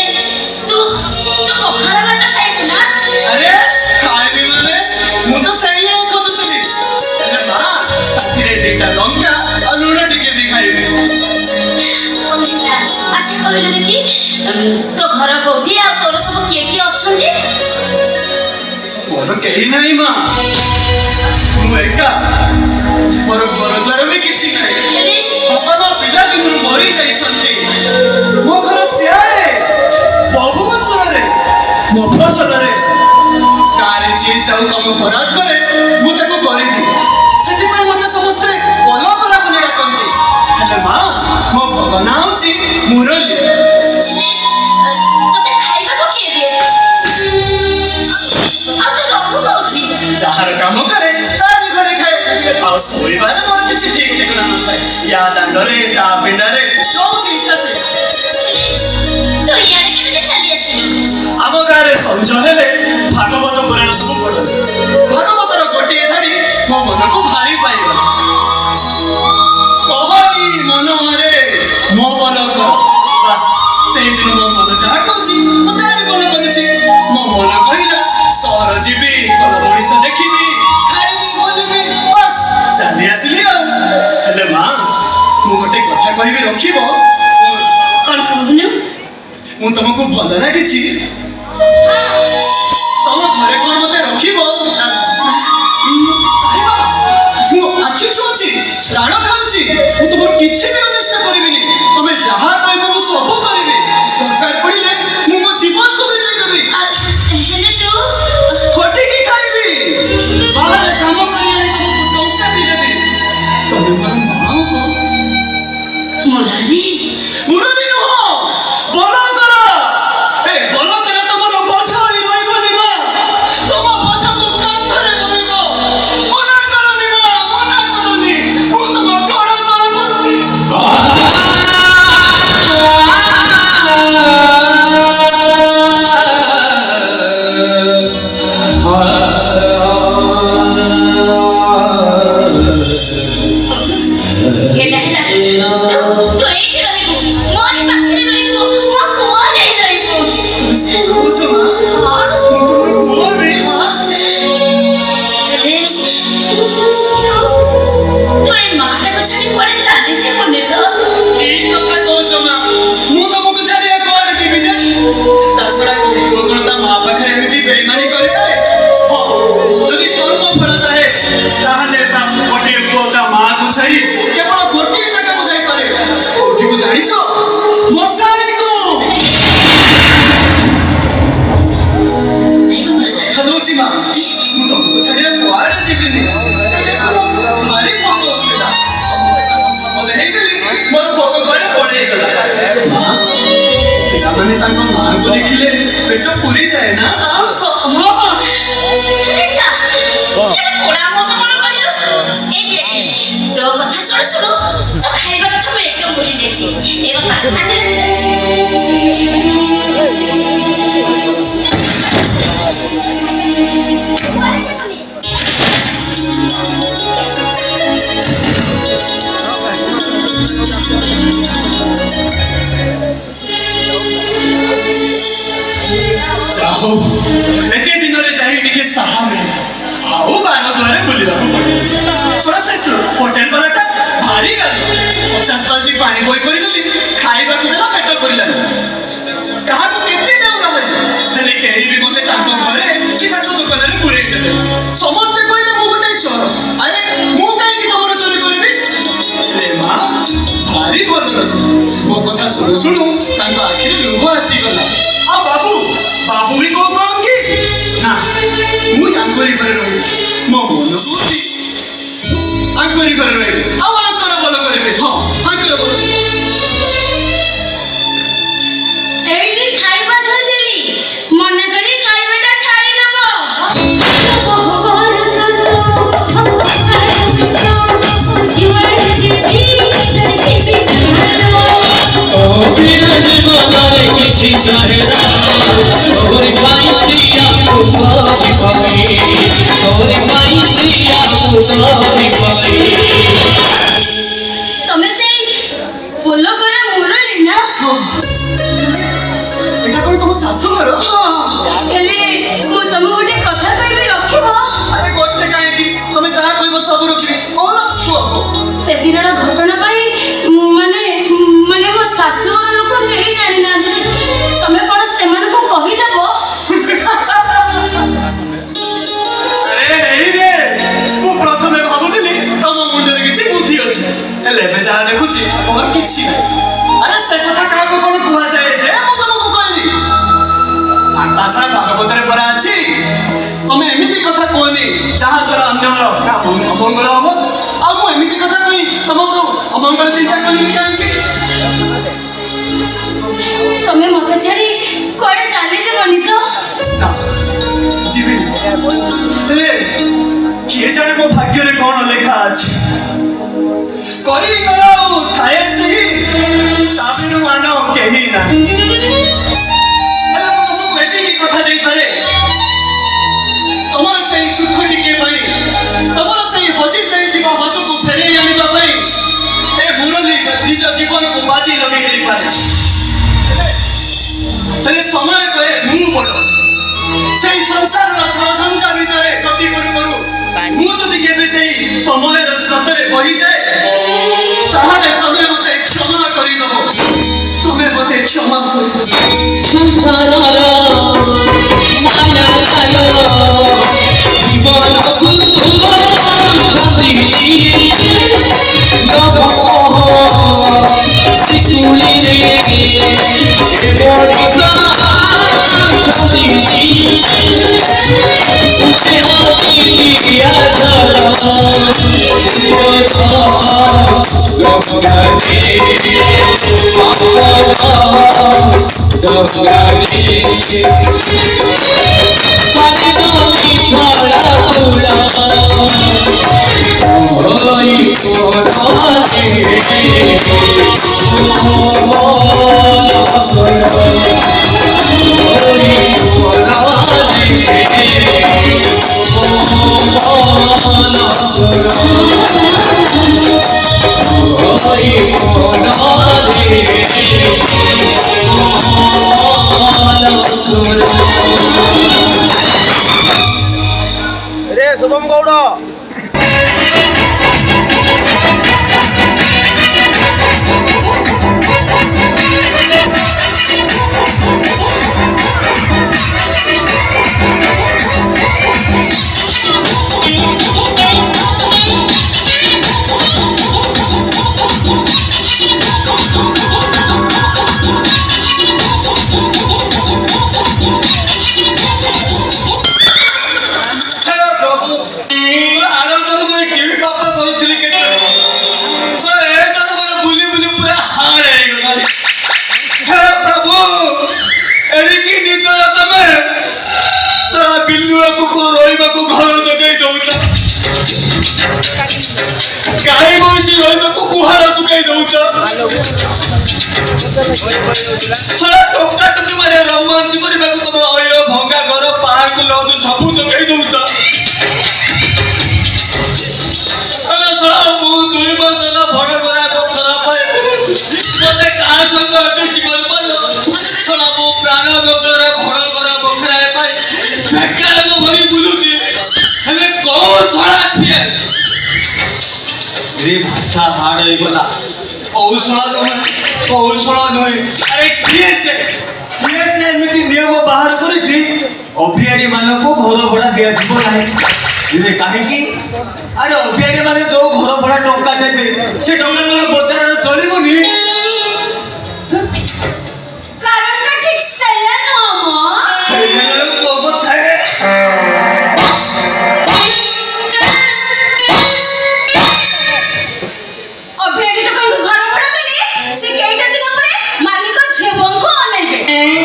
ତୁ ପଖାଳ ଭାତ ଖାଇବୁ ନା अरे खाइबी माने मु तो सही है खोजुଥିଲି ହେଲେ ମା ସାଥିରେ ଦିଟା ଲଙ୍କା ଆଉ ଲୁଣ ଟିକେ ବି ଖାଇବି ଆଚ୍ଛା କହିଲୁ ଦେଖି ତୋ ଘର କୋଉଠି ଆଉ ତୋର ସବୁ କିଏ କିଏ ଅଛନ୍ତି ମୋର କେହି ନାହିଁ ମା ମୁଁ ଏକା ମୋର ଘର ଦ୍ୱାର ବି କିଛି ନାହିଁ ହେଲେ ବାପା ମା ପିଲା ଦିନରୁ ମରି ଯାଇଛନ୍ତି ମୋ ଘର ସିଆଡ଼େ ବହୁତ ଦୂରରେ ମୋ ଫସଲରେ ଗାଁରେ ଯିଏ ଯାଉ କାମ ବରାଦ କରେ ମୁଁ ତାକୁ କରିଦିଏ ସେଥିପାଇଁ ମତେ ସମସ୍ତେ ଭଲ କରା ବୋଲି ଡାକନ୍ତି ହେଲେ ମା ମୋ ଭଲ ନାଁ ହଉଛି ମୁରଲି ତତେ ଖାଇବାକୁ କିଏ ଦିଏ ଆଉ ତୁ ରହୁ କହୁଛି ଯାହାର କାମ କରେ ତାରି ଘରେ ଖାଏ ଆଉ ଶୋଇବାରେ ମୋର କିଛି ଠିକ ଠିକଣା ନଥାଏ ୟା ଦାଣ୍ଡରେ ତା ପିଣ୍ଡାରେ ଯୋଉଠି ଇଚ୍ଛା ସେ ତୁ ଇଆଡ଼େ କେମିତି ଚାଲି ଆସିଲୁ ଆମ ଗାଁରେ ସଞ୍ଜ ହେଲେ ଭାଗବତ ପୁରାଣ ସବୁ ପଢନ୍ତି ଭାଗବତର ଗୋଟିଏ ଧାଡ଼ି ମୋ ମନକୁ ଭାରି ପାଇଗଲା କହଇ ମନରେ ମୋ ବଲ କର ବାସ୍ ସେଇଦିନ ମୋ ମନ ଯାହା କହୁଛି ମୁଁ ତାରି ବଲ କରୁଛି ମୋ ମନ କହିଲା ସହର ଯିବି ଭଲ ମଣିଷ ଦେଖିବି ଖାଇବି ବୋଲିବି ବାସ୍ ଚାଲି ଆସିଲି ଆଉ ହେଲେ ମା ମୁଁ ଗୋଟେ କଥା କହିବି ରଖିବ କଣ କହୁନୁ ମୁଁ ତମକୁ ଭଲ ଲାଗିଛି ତମ ଘରେ କଣ ମତେ ରଖିବ ମୁଁ ଆଖି ଛୁଉଛି ପ୍ରାଣ ଖାଉଛି ମୁଁ ତୁମର କିଛି ବି ଅନିଷ୍ଟ କରିବିନି ତମେ ଯାହା କହିବ ମୁଁ ସବୁ କରିବି ଦରକାର ପଡ଼ିଲେ ମୁଁ ମୋ ଜୀବନକୁ ବି ଦେଇଦେବି ହେଲେ ତୁ ଖଟିକି ଖାଇବି ବାହାରେ କାମ କରି ଆଣି ତମକୁ ଟଙ୍କା ବି ଦେବି ତମେ ମୋର ମା ହବ ମୁରାରୀ ମୁରଲି ନୁହଁ ବଲ କର ଏ ବଲ କର ତମର ବୋଝ ହୋଇ ରହିବନି ମା ତମ ବୋଝକୁ କାନ୍ଧରେ ଧରିବ ମନା କରନି ମା ମନା କରନି ମୁଁ ତମ ଗୋଡ଼ ତଳେ ପଡୁଛି ହେଲା ହେଲା ତୁ ଏଇଠି ରହିବୁ ମୋରି ପାଖରେ ରହିବୁ ମୋ ପୁଅ ହେଇ ରହିବୁ ବୁଝ ମା ମୁଁ ତମର ପୁଅ ବି ହେଲେ ତୁ ଏ ମାଟାକୁ ଛାଡ଼ି କୁଆଡ଼େ ଚାଲିଯିବୁନି ତ ଏଇ କଥା କହୁଛ ମା ମୁଁ ତମକୁ ଛାଡ଼ିଆ କୁଆଡ଼େ ଯିବି ଯେ ତା ଛଡ଼ା କୋଉ ପୁଅ କଣ ତା ମା ପାଖରେ ଏମିତି ବେଇମାନି କରିପାରେ ହଁ ଯଦି କର୍ମ ଫଳ ଥାଏ ତାହେଲେ ତା ଗୋଟିଏ ପୁଅ ତା ମାଆକୁ ଛାଡ଼ି କେବଳ ଗୋଟିଏ ଜାଗାକୁ ଯାଇପାରେ କୋଉଠିକୁ ଜାଣିଛ ମଶାଣିକୁ तुमको छाड़िया कुआड़े जीविनी देखो भारी भोग होता बोले हे गली मोर भोग गड़े पड़े गला मां पिलामाने ताको मां को देखिले पेट पूरी जाए ना तो कथा शुणु शुणु तो खाइबा कथा मैं एकदम भूली जाइछि ए बापा जाओ एते दिन रे जाई टिके साहा मिले आओ बानो द्वारे बुलिबा को पड़े छोड़ा सस्त होटल वालाटा भारी गल 50 बाल्टी पानी बोई करी दली खाइबा को देला पेट करिला कहा को केते जाऊ रहल हेले केही भी मते तांको घरे कि ताको दुकान रे पुरे देले समस्त कइले मु गोटे चोर अरे मु काई कि तमरो चोरी करबी रे मां भारी बोल मो कथा सुनु सुनु तांको आखिरे लुह आसी गला आ बाबू बाबू भी को काम की ना मु अंकुरी करे रही मो मन को अंकुरी करे रही अब अंकुर बोल करबे हां अंकुर बोल एइडी खाइबा धोइ देली मने करी खाइबाटा खाइ देबो भगवान सदरो जीवन जीवी ओ पिया जीवनारे किछि चाहेना तोरी पाई प्रिया पुतोरी पाई तोरी पाई प्रिया पुतोरी पाई तमे से बोलो करे मुरली ना एटा कोई तुम सासु करो हां एले मु तमे गोटे कथा कहबी रखिबो अरे गोटे काहे की तुम जहा कहबो सब रखिबी कोन तू से दिनर घटना पाई माने माने मो सासु लोक केही जानि ना तमे कोन सेमान को कहि देबो अरे नहीं रे मु प्रथमे भाबुदिली तम मुंडरे किछि बुद्धि अछि एले बे जहा देखुछि और किछि नै अरे से कथा का को कोन कुआ जाए जे मु तुमको कहबी आटा छा भागवतरे परा अछि तमे एमिति कथा कोनी जहा तोरा अन्यमर का अमंगल हबो आ मु एमिति कथा कहि तुमको अमंगल चिंता करबी काहे की तमे मते छाड़ी कोड़े चाली जबनी तो ना जीवी ले किए जाने मो भाग्य रे कोन लेखा अछि करी करो थाए सही ताबिनु मानो केही ना अरे मो तुमको बेटी की कथा देई पारे तमर सही सुख टिके पई तमर सही हजी सही जीवा हसु को फेरे आनी पई ए मुरली निज जीवन को बाजी लगे देई पारे हेले समय कहे मु बड़ सेई संसार रो छलझंझा भितरे गति करू करू मु जदि केबे सेई समय रो स्रोतरे बही जाए ताहाले तमे मते क्षमा करि दबो तमे मते क्षमा करि दबो संसारर माया कायो जीवन छंदी लोभ सिकुली रे बड़ी छंदी उठे रे शुभम गौड़ ଆମକୁ ରହିବାକୁ ଘର ଯୋଗାଇ ଦଉଛ ଗାଈ ମଇଁଷି ରହିବାକୁ ଗୁହାଳ ଯୋଗାଇ ଦଉଛ ଟଙ୍କା ଟୁକି ମାନେ ରୋମାନ୍ସ କରିବାକୁ ତମ ଅୟ ଭଙ୍ଗା ଘର ପାର୍କ ଲଜ ସବୁ ଯୋଗାଇ ଦଉଛ ମୁଁ 2 ମାସ ହେଲା ଭଡା ଘର ବଖରା ପାଇ ମତେ କାହା ସହିତ ଆଡଜଷ୍ଟ କରିପାରୁନ ଶଳା ମୁଁ ପ୍ରାଣ ବଦଳରେ ଭଡା ଘର ବଖରା ପାଇ ବେକାର ଭରି ବୁଲୁଛି ହେଲେ କୋଉ ଶଳା ସିଏ ଏ ଭାଷା ହାର୍ଡ ହେଇଗଲା କୌଶଳ ନୁହେଁ ଆରେ କିଏ ସେ ଏମିତି ନିୟମ ବାହାର କରିଛି ଅଭିଆଡି ମାନଙ୍କୁ ଘର ଭଡା ଦିଆଯିବ ନାହିଁ କାହିଁକି ଆରେ ଅଭିଆଡି ମାନେ ଯୋଉ ଘର ଭଡା ଟଙ୍କା ଦେବେ ସେ ଟଙ୍କା କଣ ବଜାରରେ ଚଳିବନି କାରଣଟା ଠିକ ସେଇଆ ନୁହଁ ମ। ଅଭିଆଡି ଟୋକାଙ୍କୁ ଘର ଭଡ଼ା ଦେଲେ ସେ କେଇଟା ଦିନ ପରେ ମାଲିକ ଝିଅଙ୍କୁ ଅନେଇବେ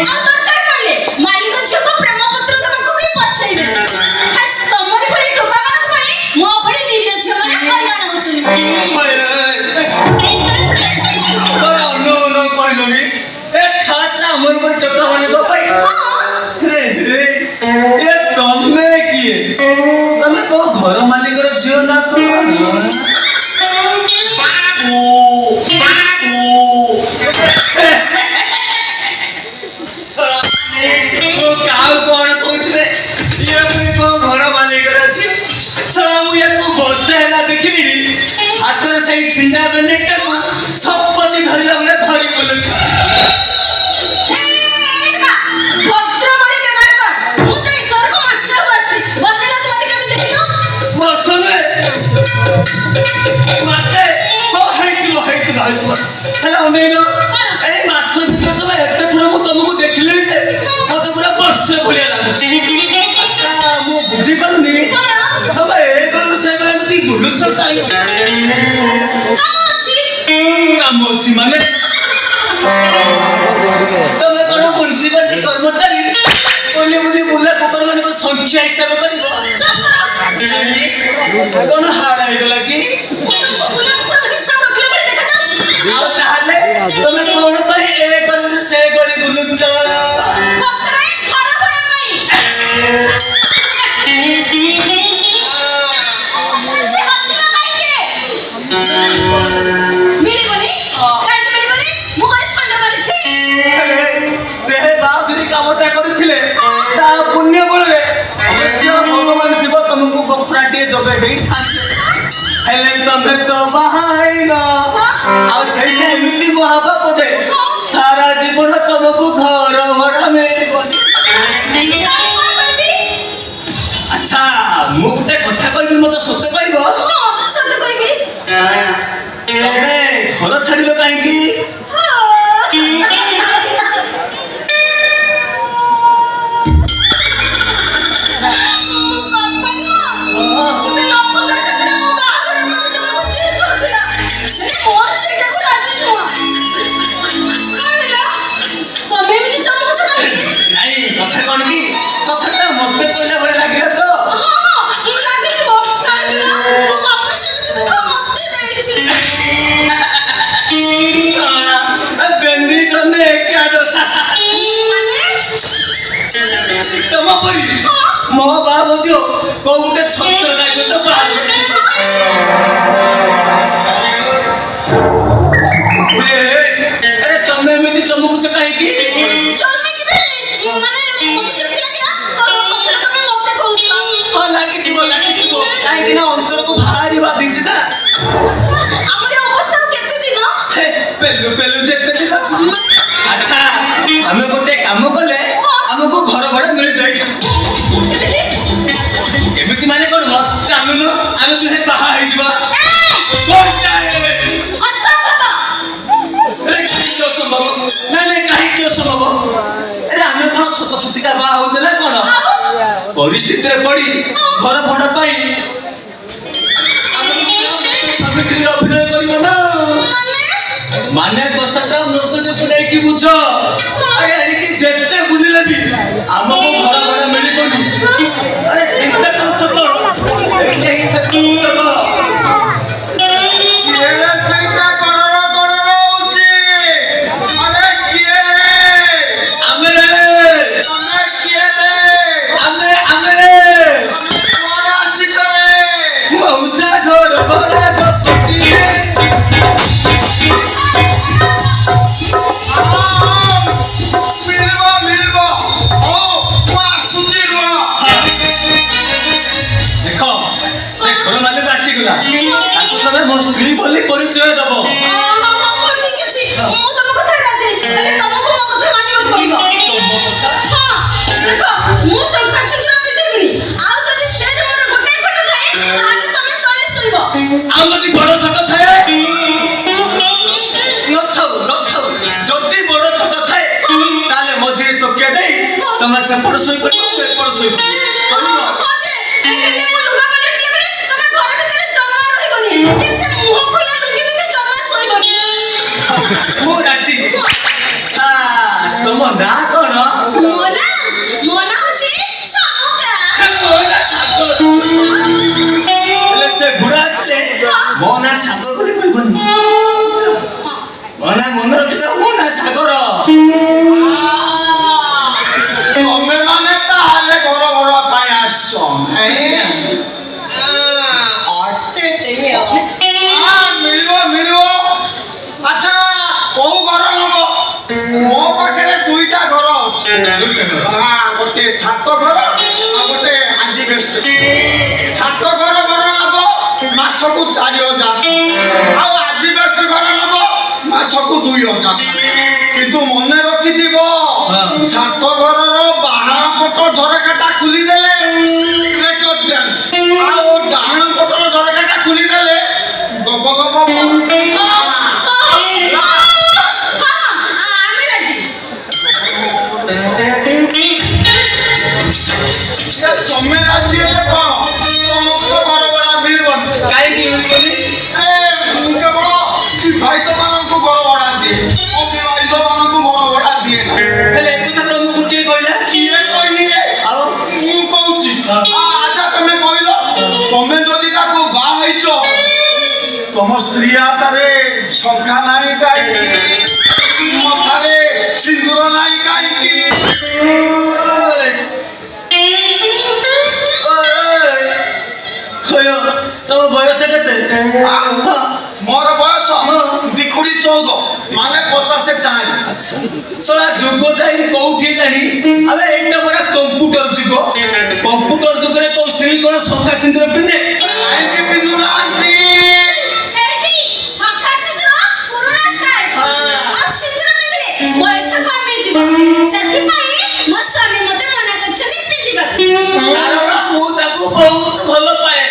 ଆଉ ଦରକାର ପଡ଼ିଲେ ମାଲିକ ଝିଅକୁ ପ୍ରେମ ପତ୍ର ଦେବାକୁ ବି ପଛେଇବେ ଖାସ୍ ତମରି ଭଳି ଟୋକାମାନଙ୍କ ପାଇଁ ମୋ ଭଳି ନିରୀହ ଝିଅମାନେ ହଇରାଣ ହଉଛନ୍ତି। କହିଲୁନି ଏ ଖାସ୍ ଆମର ଉପରେ ଟୋକା ମାନଙ୍କ ପାଇଁ ଏ ତମେ କିଏ ତମେ କୋଉ ଘର ମାଲିକର ଝିଅ ନା କାହାକୁ କଣ କହୁଥିଲେ ଇଏ ପୁଣି କୋଉ ଘର ମାଲିକର ଅଛି ମୁଁ ୟାକୁ ବର୍ଷେ ହେଲା ଦେଖିଲିଣି ହାତରେ ସେଇ ଛିଣ୍ଡା ବେନେଟାକୁ ସମ୍ପତ୍ତି ଧରିଲା ଭଳିଆ ଧରି ବୁଲୁଛି ହେଲା ଅନେଇନ ଏଇ ମାସ ଭିତରେ ତମେ ଏତେ ଥର ମୁଁ ତମକୁ ଦେଖିଲିଣି ଯେ ମତେ ପୁରା ବର୍ଷେ ଭଳିଆ ଲାଗୁଛି ଆଚ୍ଛା ମୁଁ ବୁଝିପାରୁନି ତମେ ଏ କଳରୁ ସେ କଳ ଏମିତି ବୁଲୁଛ କାହିଁକି କାମ ଅଛି ମାନେ ତମେ କଣ ମ୍ୟୁନିସିପାଲିଟି କର୍ମଚାରୀ ବୁଲି ବୁଲି ବୁଲା କୁକୁର ମାନଙ୍କ ସଂଖ୍ୟା ହିସାବ କରିବ କଣ ହାଡ ହେଇଗଲା କି ଆଉ ତାହେଲେ ତମେ କଣ ପାଇଁ ଏ କରି ସେ କରି ବୁଲୁଛ ସେ ବାହାଦୁରୀ କାମଟା କରିଥିଲେ ତା ପୁଣ୍ୟ ବଳରେ ଭଗବାନ ଶିବ ତମକୁ ବଖରାଟିଏ ଯୋଗାଇ ଦେଇଥାନ୍ତେ ହେଲେ ତମେ ତ ବାହା ହେଇନ ଆଉ ସେଇଟା ଏମିତି ମହାପାପ ଯେ ସାରା ଜୀବନ ତମକୁ ଘର ଭଡ଼ା ମିଳିବନି ଆଚ୍ଛା ମୁଁ ଗୋଟେ କଥା କହିବି ମତେ ସତ କହିବ ତମେ ଘର ଛାଡ଼ିଲ କାହିଁକି କଥା କଣ କି କଥାଟା ମତେ କହିଲା ଭଳିଆ ଲାଗିଲା ତ ତମ ପରି ମୋ ବାହା ମଧ୍ୟ କୋଉ ଗୋଟେ ଛତ୍ର ଗାଈ ସହିତ ବାହା ଆରେ ତମେ ଏମିତି ଚମକୁଛ କାହିଁକି ଲାଗିଥିବ କାହିଁକି ନା ଅନ୍ତରକୁ ଭାରି ବାଧିଛି ନା ପେଲୁ ପେଲୁ ଯେତେ ଦିନ ଆଚ୍ଛା ଆମେ ଗୋଟେ କାମ କଲେ ଆମକୁ ଘର ଭଡ଼ା ମିଳିଯାଏ ଏମିତି ମାନେ କଣ ଚାଲୁନ ଆମେ ଦୁହେଁ ବାହା ହେଇଯିବା ଅସମ୍ଭବ ନାଇଁ କାହିଁକି ଅସମ୍ଭବ ଆରେ ଆମେ କଣ ସତ ସତିକା ବାହା ହଉଛେ ନା କଣ ପରିସ୍ଥିତିରେ ପଡି ଘର ଭଡ଼ା ପାଇଁ ଆମେ ସ୍ୱାମୀ ଅଭିନୟ କରିବ ନା ମାନେ କଥାଟା ମଗଜକୁ ନେଇକି ବୁଝ ଏଣିକି ଯେତେ ବୁଲିଲେ ବି ଆମକୁ ଘର ଭଡ଼ା ମିଳିବନି ଆରେ ତମେ ମୋ ସ୍ତ୍ରୀ ବୋଲି ପରିଚୟ ଦବ। ହଉ ଠିକ ଅଛି ମୁଁ ତମ କଥାରେ ରାଜି ହେଲେ ତମକୁ ମୋ କଥା ମାନିବାକୁ ପଡିବ। ହଁ ଦେଖ ମୁଁ ଶଙ୍ଖା ସିନ୍ଦୁର ପିନ୍ଧିବିନି ଆଉ ଯଦି ସେ ରୁମରେ ଗୋଟାଏ ଖଟ ଥାଏ ତାହେଲେ ତମେ ତଳେ ଶୋଇବ। ଆଉ ଯଦି ବଡ ଖଟ ଥାଏ ନଥାଉ ଯଦି ବଡ ଖଟ ଥାଏ ତାହେଲେ ମଝିରେ ତକିଆ ଦେଇ ତମେ ସେପଟ ଶୋଇପଡ଼ିବ ମୁଁ ଏପଟ ଶୋଇପଡ଼ିବି। ହଁ ଯେ ହେଲେ ମୁଁ ଲୁଗା ପାଲଟିଲେ ବେଳେ ତମେ ଘର ଭିତରେ ଜମା ରହିବନି ଠିକ ସେ ମୁହଁ ଖୋଲା ଲୁଙ୍ଗି ପିନ୍ଧି ଜମା ଶୋଇବନି। ମୁଁ ରାଜି। ତମ ନାଁ କଣ? ମୋ ନାଁ ହଉଛି ଶାମୁକା। ହେଲେ ସେ ବୁଢା ଆସିଲେ ମୋ ନାଁ ସାଗର ବୋଲି କହିବନି। ମୋ ନାଁ ମନେ ରଖିଥାଅ, ମୋ ନାଁ ସାଗର। ତମେ ମାନେ ତାହେଲେ ଘର ଭଡ଼ା ପାଇଁ ଆସିଛ ମିଳିବ। ଆଚ୍ଛା କୋଉ ଘର ନବ? ମୋ ପାଖରେ ଦୁଇଟା ଘର ଅଛି। ଗୋଟେ ଛାତ ଘର ଆଉ ଗୋଟେ ଆଜବେଷ୍ଟ। ଛାତ ଘର ଭଡ଼ା ନବ ମାସକୁ 4000 ଆଉ ଆଜବେଷ୍ଟ ଘର ନବ ମାସକୁ 2000। କିନ୍ତୁ ମନେ ରଖିଥିବ ଛାତ ଘରର ବାହାର ପଟ ଝରକାଟା ଖୋଲିଦେଲେ ରେକର୍ଡ ଡ୍ୟାନ୍ସ ଆଉ ଡାହାଣ ପଟର ଝରକାଟା ଖୋଲିଦେଲେ ଗବ ଗବ ଆମେ ରାଜି। ତମେ ରାଜି ହେଲେ କଣ ତମକୁ ଘର ଭଡ଼ା ମିଳିବନି। କାହିଁକି ମିଳିବନି? କେବଳ ବିବାହିତ ମାନଙ୍କୁ ଘର ଭଡ଼ା ଦିଏ, ଅବିବାହିତ ମାନଙ୍କୁ ଘର ଭଡ଼ା ଦିଏ ନା। ହେଲେ ଏକଥା ତମକୁ କିଏ କହିଲା? କିଏ କହିନି ରେ? ଆଉ ମୁଁ କହୁଛି। ଆଚ୍ଛା ତମେ କହିଲ ତମେ ଯଦି ତାକୁ ବାହା ହେଇଛ ତମ ସ୍ତ୍ରୀ ହାତରେ ଶଙ୍ଖା ନାହିଁ କାହିଁକି? ମଥାରେ ସିନ୍ଦୁର ନାହିଁ କାହିଁକି? ତମ ବୟସ କେତେ? ମୋର ବୟସ 14 ମାନେ 54। ଶଳା ଯୁଗ ଯାଇ କୋଉଠି ହେଲାଣି? ଆବେ ଏଇଟା ପରା କମ୍ପ୍ୟୁଟର ଯୁଗ। କମ୍ପ୍ୟୁଟର ଯୁଗରେ କୋଉ ସ୍ତ୍ରୀ କଣ ଶଙ୍ଖା ସିନ୍ଦୁର ପିନ୍ଧେ? କାହିଁକି ପିନ୍ଧୁନାହାନ୍ତି? ଏଠି ଶଙ୍ଖା ସିନ୍ଦୁର ପୁରୁଣା ଷ୍ଟାଇଲ। ଆଉ ସିନ୍ଦୁର ପିନ୍ଧିଲେ ବୟସ କମିଯିବ। ସେଥିପାଇଁ ମୋ ସ୍ୱାମୀ ମତେ ମନା କରିଛନ୍ତି ପିନ୍ଧିବାକୁ। କାରଣ ମୁଁ ତାକୁ ବହୁତ ଭଲ ପାଏ।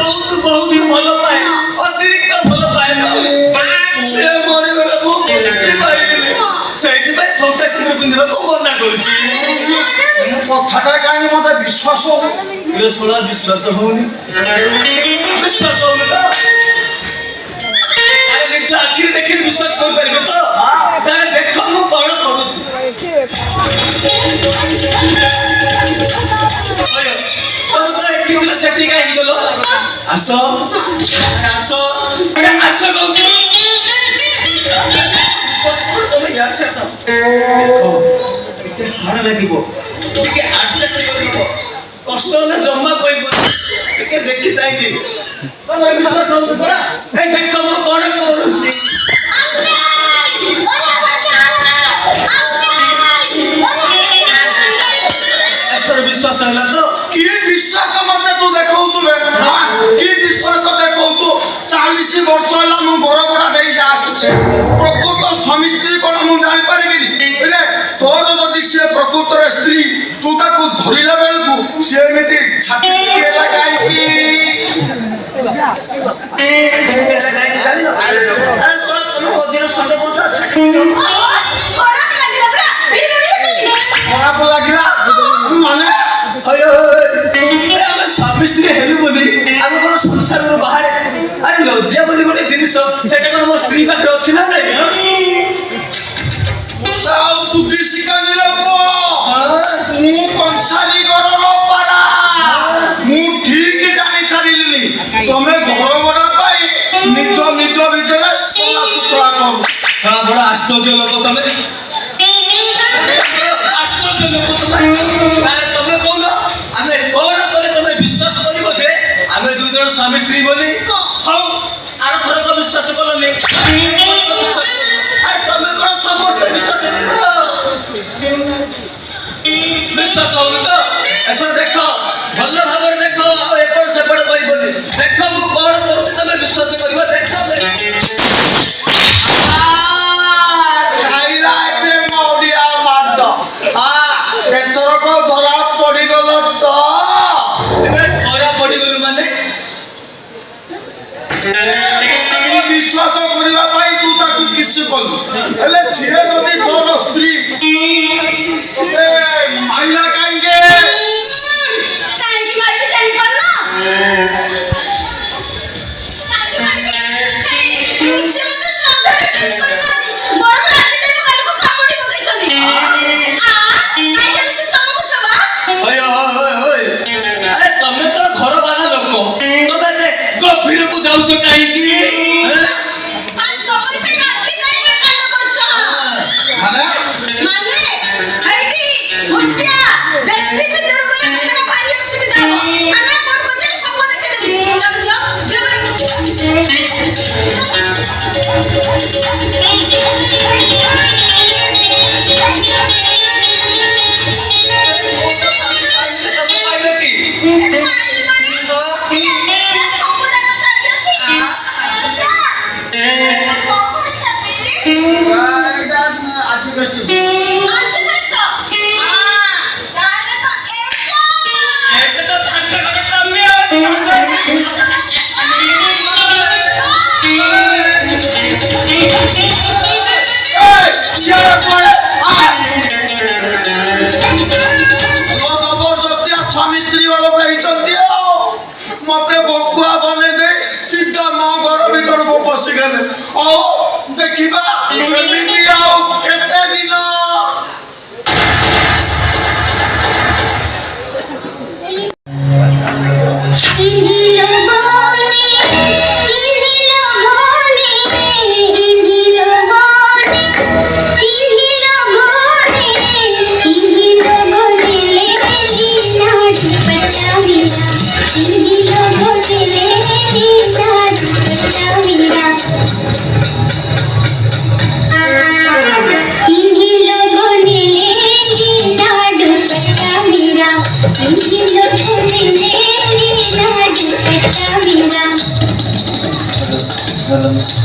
ବହୁତ ଭଲ ପାଏ। ଅତିରିକ୍ତ ଭଲ ପାଏ। ସେ ମରିଗଲେ ମୁଁ ବୁଝି ପାରିବିନି। ସେଇଥିପାଇଁ ଶଙ୍ଖା ସିନ୍ଦୁର ପିନ୍ଧିବାକୁ ମନା କରୁଛି। କଥାଟା କାହିଁକି ମତେ ବିଶ୍ୱାସ ହଉନି? ଇରେ ଶଳା ବିଶ୍ୱାସ ହଉନି? ବିଶ୍ୱାସ ହଉନି ତ? ଆରେ ନିଜ ଆଖିରେ ଦେଖିକି ବିଶ୍ୱାସ କରିପାରିବେ ତ? ତାହେଲେ ଦେଖ ମୁଁ କଣ କରୁଛି। ତମେ ତ ଏଠି ଥିଲ ସେଠି କାହିଁକି ଗଲ? ଆସ କହୁଛି। ତମେ ୟାର ଛାଡ଼ ଦେଖ ଟିକେ ହାଡ଼ ଲାଗିବ, ଟିକେ ଆଡଜଷ୍ଟ କରିବ। କଷ୍ଟ ହେଲେ ଜମା କହିବନି। ଟିକେ ଦେଖି ଚାହିଁକି ତମର ବିଶ୍ୱାସ ହଉନି ପରା? ଏଇ ଦେଖ ମୁଁ କଣ କରୁଛି। ଏଥର ବିଶ୍ୱାସ ହେଲା ତ? କି ବିଶ୍ୱାସ ମତେ ତୁ ଦେଖଉଛୁ ବେ? କି ବିଶ୍ୱାସ ଦେଖଉଛୁ? 40 ବର୍ଷ ହେଲା ମୁଁ ଘର ଭଡ଼ା ଦେଇ ଆସୁଛି। ପ୍ରକୃତ ସ୍ୱାମୀ ସ୍ତ୍ରୀ କଣ ମୁଁ ଜାଣିପାରିବିନି? ବୁଝିଲେ ତୋର ଯଦି ସିଏ ପ୍ରକୃତରେ ସ୍ତ୍ରୀ ତୁ ତାକୁ ଧରିଲା ବେଳକୁ ସିଏ ଏମିତି ଛାତି ପିଟିଲା କାହିଁକି? ଜାଣିଲ? ଆରେ ଶଳା ତମେ ମଝିରେ ସଣ୍ଡ କରୁଛ। ଖରାପ ଲାଗିଲା ପରା। ଏଠି ବଡି ହଟେନି। ଖରାପ ଲାଗିଲା ମାନେ? ଆମେ ସ୍ୱାମୀ ସ୍ତ୍ରୀ ହେଲୁ ବୋଲି ଆମେ କଣ ସଂସାରରୁ ବାହାରେ? ଆରେ ଲଜ୍ଜା ବୋଲି ଗୋଟେ ଜିନିଷ ସେଟା କଣ ମୋ ସ୍ତ୍ରୀ ପାଖରେ ଅଛି ନା ନାଇଁ? ଆଉ ବୁଦ୍ଧି ଶିଖାଇଲେ ପୁଅ ମୁଁ କଂସାରୀ ଘରର ପାରା। ମୁଁ ଠିକ ଜାଣି ସାରିଲିନି ତମେ ଘର ଭଡ଼ା ପାଇଁ ନିଜ ଭିତରେ ସଲା ସୁତରା କରୁ। ବଡ ଆଶ୍ଚର୍ଯ୍ୟ ଲୋକ ତମେ। ଆଶ୍ଚର୍ଯ୍ୟ ଲୋକ ତମେ। ତମେ କହୁନ ଆମେ କଣ କଲେ ତମେ ବିଶ୍ୱାସ କରିବ ଯେ ଆମେ ଦୁଇ ଜଣ ସ୍ୱାମୀ ସ୍ତ୍ରୀ ବୋଲି? ହଉ ଆର ଥରକ ବିଶ୍ୱାସ କଲନି। ଆରେ ତମେ କଣ ସମସ୍ତେ ବିଶ୍ୱାସ କରିବ? ବିଶ୍ୱାସ ହଉନି ତ? ଏଥର ଦେଖ ଭଲ ଭାବରେ ଦେଖ ଆଉ ଏପଟ ସେପଟ କହିବନି। ଦେଖ ମୁଁ କଣ କରୁଛି ତମେ ବିଶ୍ୱାସ ବିଶ୍ୱାସ କରିବ ଦେଖ ଖାଇଲା ଏତେ ମଉଡ଼ିଆ ମାଡ ଏଥରକ ଧରା ପଡ଼ିଗଲ ତ ଏବେ ଧରା ପଡ଼ିଗଲୁ ମାନେ ବିଶ୍ୱାସ କରିବା ପାଇଁ ତୁ ତାକୁ କିସ କଲୁ ହେଲେ ସିଏ ଯଦି ତୋର ସ୍ତ୍ରୀ ମାଇଲା କାହିଁକି ମାରିକି ଜାଣିପାରୁନ ସେ ମତେ ଶ୍ରଦ୍ଧାରେ କିସ୍ କରିନାହାନ୍ତି ବରଂ ରାତି ଯାଇ ଗାଲକୁ କାମୁଡ଼ି ପକେଇଛନ୍ତି କାଇଁ କେମିତି ଚମକୁଛ ବା ଆରେ ତମେ ତ ଘର ବାଲା ଲୋକ ତମେ ଏତେ ଗଭୀରକୁ ଯାଉଛ କାହିଁକି ଆজ ତମର ପାଇଁ ରାତି ଯାଇ କାଣ୍ଡ କରୁଛ ମାନେ ହେଇଟି ହୁସିଆ ବେଶୀ ଭିତର ଗଲେ କେତେଟା ଭାରି ଅସୁବିଧା ହବ ଥାନା କୋର୍ଟ କଚେରୀ ସବୁ ଦେଖେଇଦେବି ଚାବି ଦିଅ ପାଇଲେ କି ଆଜି ବେଶୀ ଏତେ ତ ଛାଟ ଘର ଚାମି ଜବରଦସ୍ତି ସ୍ୱାମୀ ସ୍ତ୍ରୀ ବାଳକ ହେଇଛନ୍ତି ଆଉ ମତେ ବକୁଆ ବନେଇ ଦେଇ ସିଧା ମୋ ଘର ଭିତରକୁ ପଶିଗଲେ ଆଉ ଦେଖିବା ଏମିତି ଆଉ କେତେ ଦିନ No,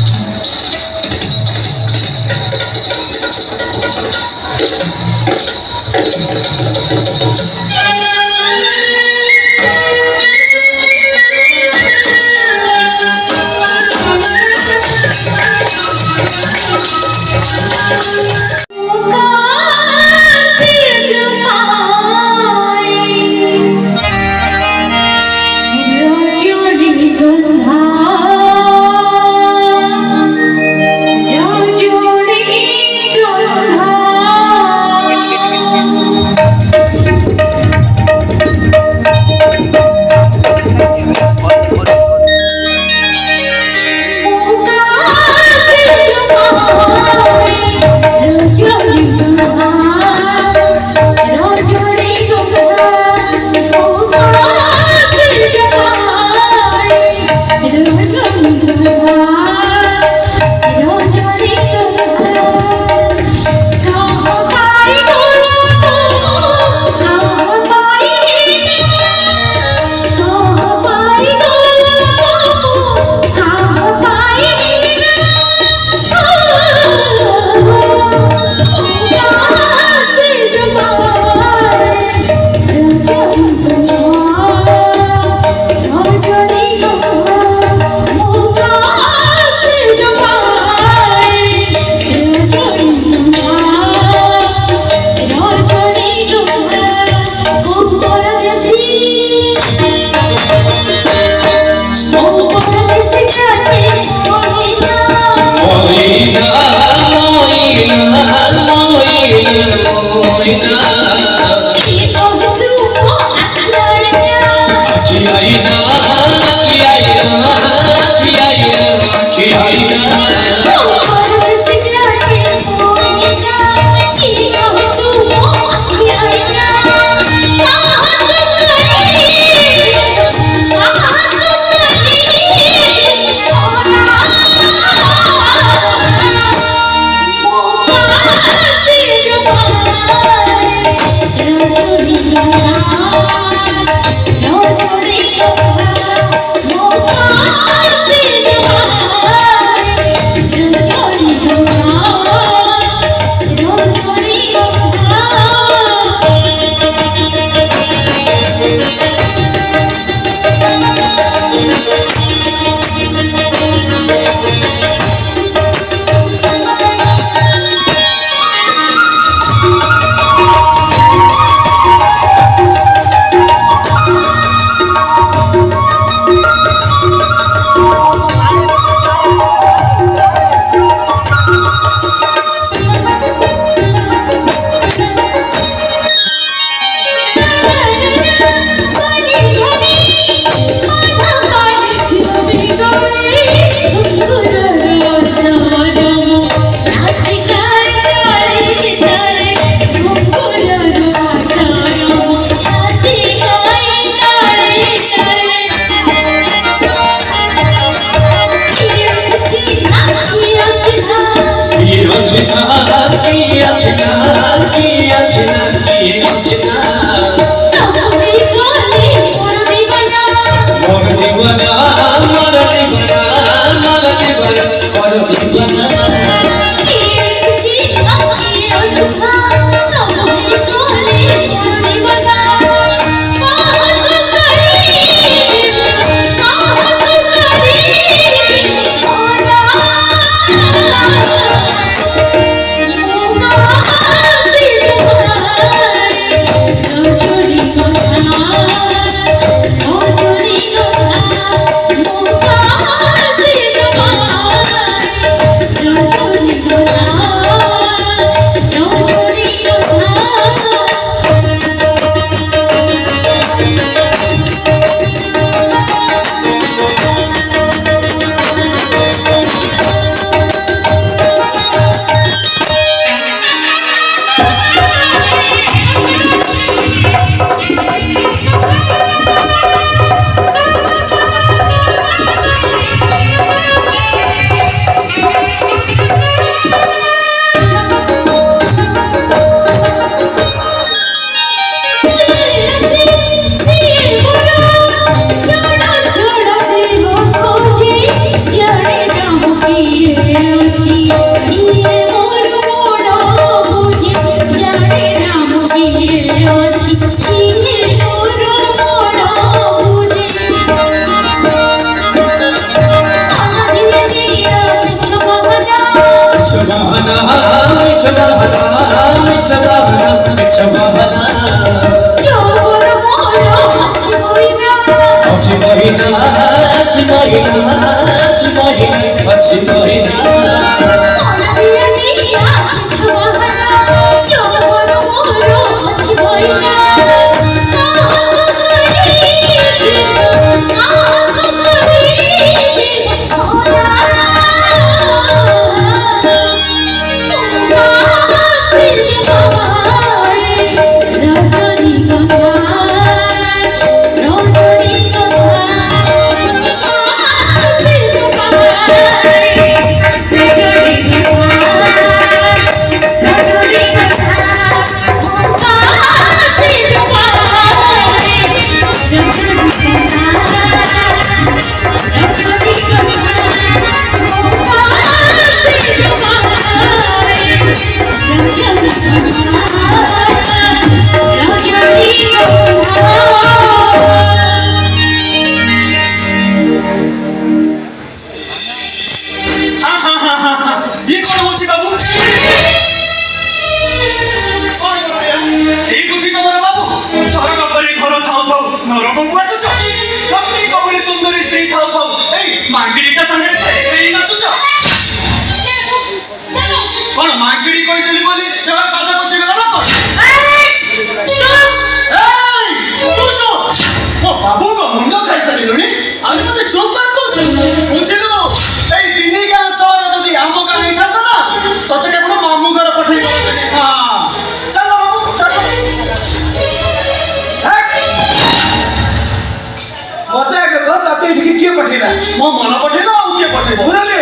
ମୋ ମନ ପଠେଇଲା ଆଉ କିଏ ପଠେଇବ? ମୁରଲି